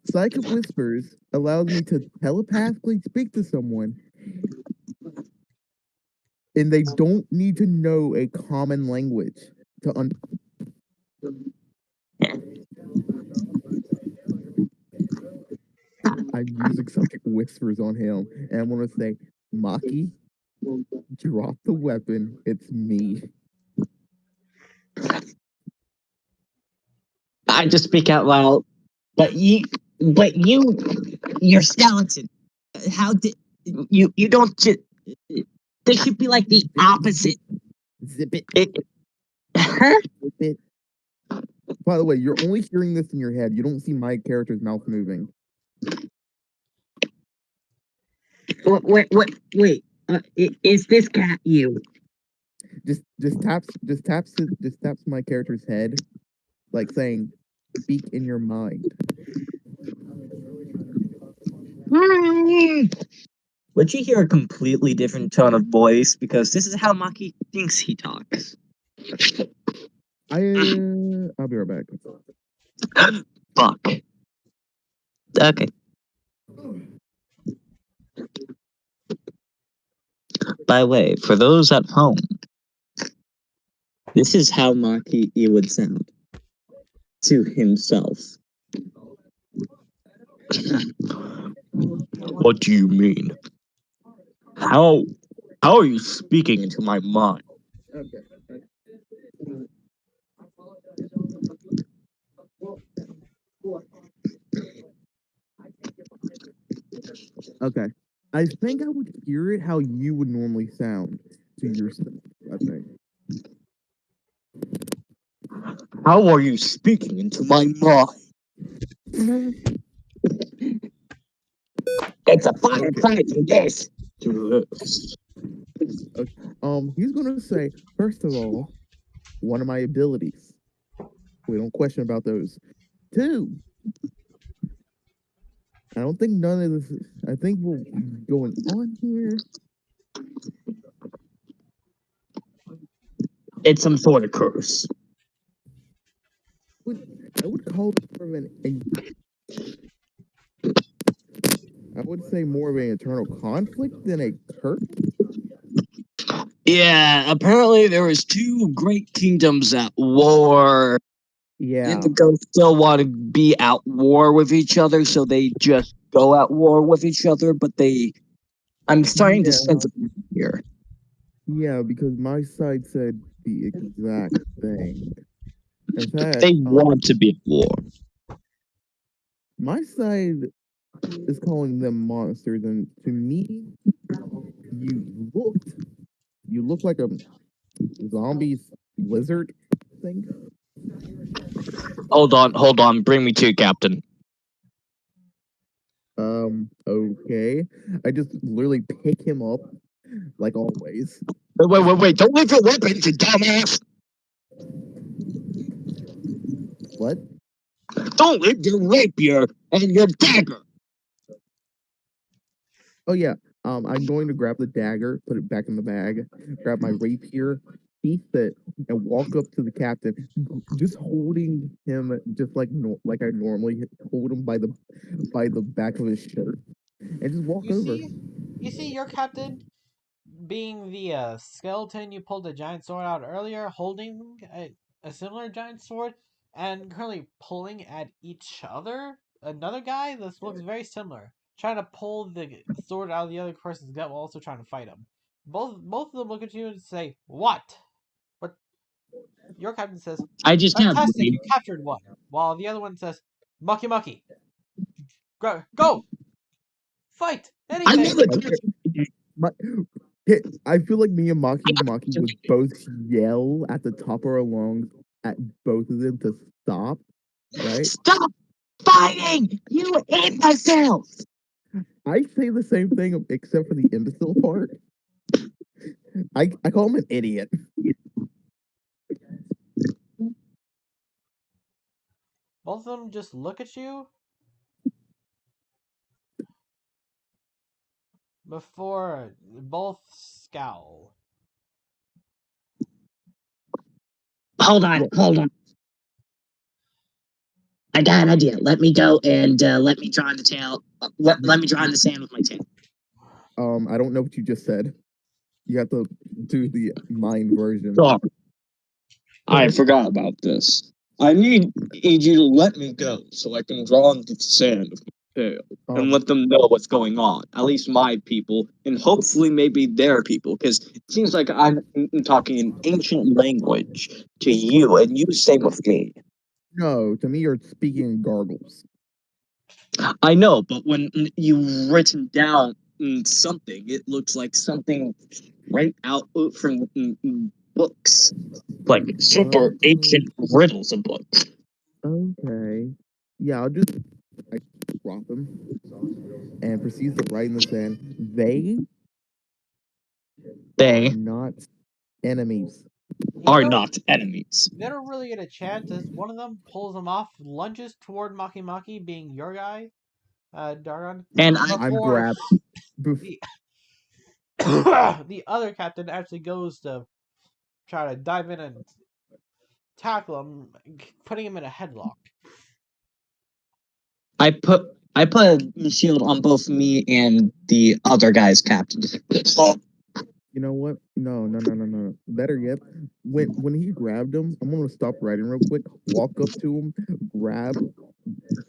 Psychic whispers allows me to telepathically speak to someone, and they don't need to know a common language to I'm using psychic whispers on him, and I'm gonna say, Maki, drop the weapon. It's me. I just speak out loud. But you're skeleton. How did you don't just? They should be like the opposite. Zip it. Huh? Zip it. By the way, you're only hearing this in your head. You don't see my character's mouth moving. Wait. Is this cat you? Just taps my character's head, like saying, "Speak in your mind." Would you hear a completely different tone of voice? Because this is how Maki thinks he talks. I'll be right back. Fuck. Okay. By the way, for those at home, this is how Maki would sound to himself. What do you mean? How are you speaking into my mind? Okay. Okay. I think I would hear it how you would normally sound to yourself, I think. How are you speaking into my mind? It's a fire fight to this. He's gonna say, first of all, one of my abilities. We don't question about those. Two, I don't think none of this. I think what's going on here. It's some sort of curse. I would call it more of I would say more of an internal conflict than a curse. Yeah, apparently there was two great kingdoms at war. Yeah. And the ghosts still want to be at war with each other, so they just go at war with each other, but I'm starting to sense it here. Yeah, because my side said the exact thing. In fact, They want to be at war. my side is calling them monsters, and to me, you looked you look like a zombie lizard thing. Hold on. Bring me to Captain. Okay. I just literally pick him up, like always. Wait. Don't leave your weapons, you dumbass. What? Don't leave your rapier and your dagger. Oh yeah. I'm going to grab the dagger, put it back in the bag, grab my rapier, sheath it, and walk up to the captain, just holding him just like I normally hold him by the back of his shirt, and just walk You over. see, your captain being the skeleton you pulled the giant sword out earlier, holding a similar giant sword, and currently pulling at each other. Another guy that looks very similar, trying to pull the sword out of the other person's gut while also trying to fight him. Both of them look at you and say, "What?" But your captain says, I just have "Fantastic, you one. captured one." While the other one says, "Mucky mucky, go, fight, I anything." never Okay. touched My, I feel like me and Maki would both yell at the top of our lungs at both of them to stop, right? Stop fighting, you imbeciles! I say the same thing except for the imbecile part. I call him an idiot. Both of them just look at you before both scowl. Hold Well, on. I got an idea. Let me go and let me draw in the tail. Let me draw in the sand with my tail. I don't know what you just said. You have to do the mind version. Sorry, I forgot about this. I need you to let me go so I can draw in the sand with my tail and Um, let them know what's going on. At least my people, and hopefully maybe their people, because it seems like I'm talking an ancient language to you, and you same with me. no, to me you're speaking in gargles. I know, but when you've written down something, it looks like something right out from books, like super Um, ancient riddles of books. okay. Yeah, I drop him and proceeds to write in the sand. They are They not enemies. You are don't not enemies, they don't really get a chance as one of them pulls them off, lunges toward Maki Maki, being your guy, Daron, and I I'm before grabbed. the the other captain actually goes to try to dive in and tackle him, putting him in a headlock. I put I put a shield on both me and the other guy's captain. You know what? No. Better yet, when he grabbed him, I'm gonna stop writing real quick, walk up to him, grab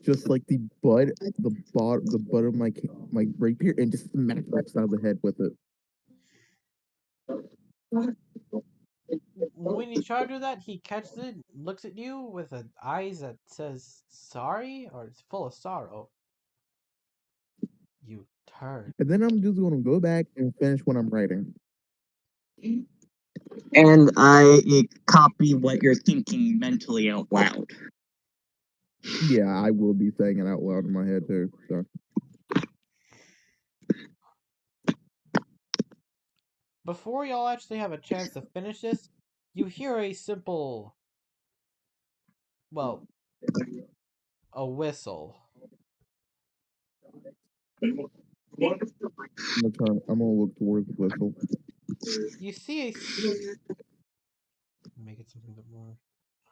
just like the butt of my rapier, and just smack him upside of the head with it. When you try to do that, he catches it, looks at you with eyes that says sorry, or it's full of sorrow. You turd. And then I'm just gonna go back and finish what I'm writing. And I copy what you're thinking mentally out loud. Yeah, I will be saying it out loud in my head too. So Before y'all actually have a chance to finish this, you hear a simple, well, a whistle. I'm gonna look towards the whistle. You see make it something a bit more.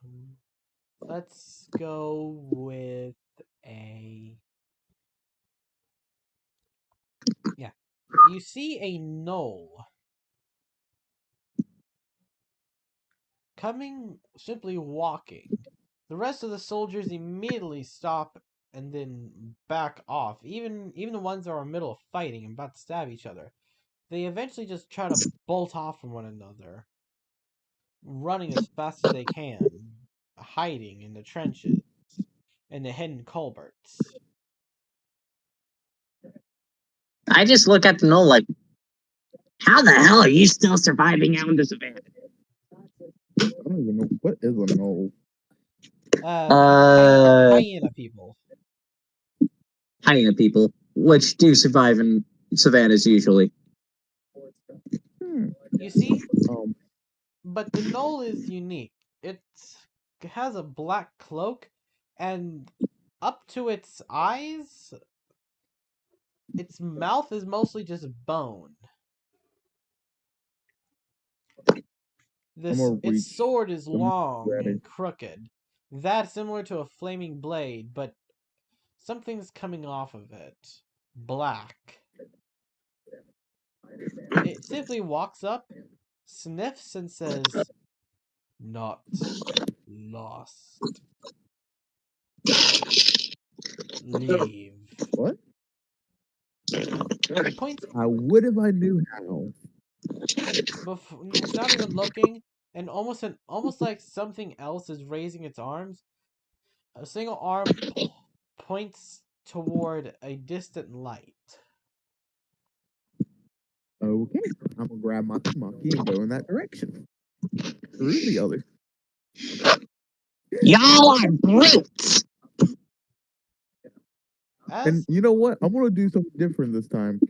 Um, let's go with a yeah. You see a knoll coming, simply walking. The rest of the soldiers immediately stop and then back off. Even the ones that are in the middle of fighting and about to stab each other, they eventually just try to bolt off from one another, running as fast as they can, hiding in the trenches and the hidden culverts. I just look at the knoll like, how the hell are you still surviving out in the savannah? I don't even know what is a knoll. Hyena people. Hyena people, which do survive in savannas usually. You see, Um, but the knoll is unique. It has a black cloak, and up to its eyes, its mouth is mostly just bone. I'm gonna Its reach. sword is I'm long ready. and crooked. That's similar to a flaming blade, but something's coming off of it. Black. It simply walks up, sniffs, and says, "Not lost. Leave." What? It points I would if I knew how. without even looking, and almost like something else is raising its arms. A single arm points toward a distant light. Okay, I'm gonna grab my monkey and go in that direction. Through the other. Y'all are brutes! And As you know what? I'm gonna do something different this time.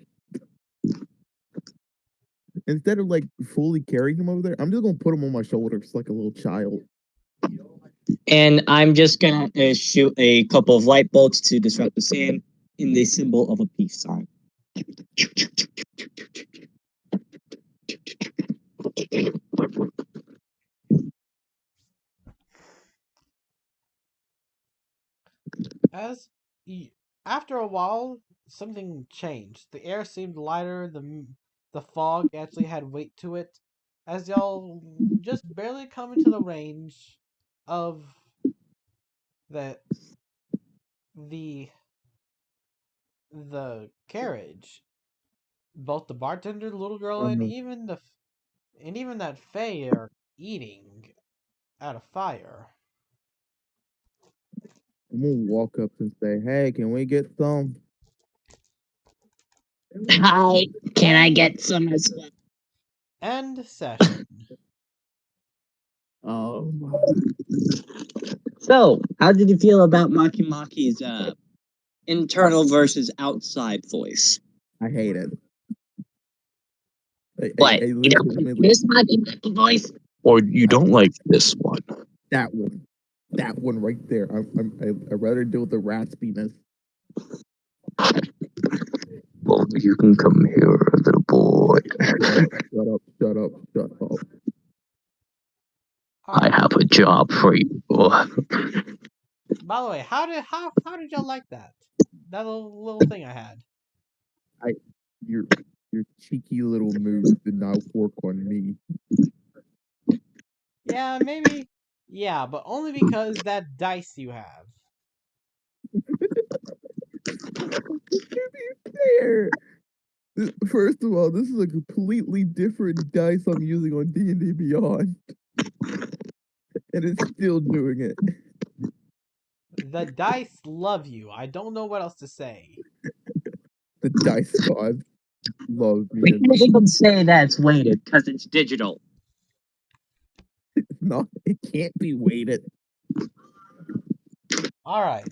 Instead of like fully carrying him over there, I'm just gonna put him on my shoulders like a little child. And I'm just gonna shoot a couple of light bolts to disrupt the sand in the symbol of a peace sign. as after a while, something changed. The air seemed lighter. The fog actually had weight to it. As y'all just barely come into the range of the the the carriage, both the bartender, the little girl, and Uh-huh. even that Faye are eating at a fire. I'm gonna walk up and say, "Hey, can we get some?" Hi, can I And get some as well? end session. Um, So, how did you feel about Maki Maki's internal versus outside voice? I hate it. What? Hey, You don't listen, like listen, this Maki Maki voice? Or you don't like this one? that one, that one right there. I'd rather deal with the raspiness. Well, you can come here, little boy. Shut up, shut up, shut up. I have a job for you. By the way, how did y'all like that? That little thing I had. I, your your cheeky little move did not work on me. Yeah, maybe. Yeah, but only because that dice you have. To be fair, first of all, this is a completely different dice I'm using on D&D Beyond, and it's still doing it. The dice love you. I don't know what else to say. The dice god loves me. We And can't even say that's weighted because it's digital. it's not. It can't be weighted. Alright.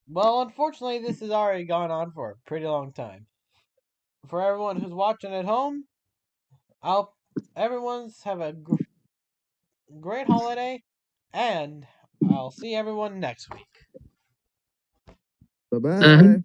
Well, unfortunately, this has already gone on for a pretty long time. For everyone who's watching at home, I'll everyone's have a great holiday, and I'll see everyone next week. Bye bye.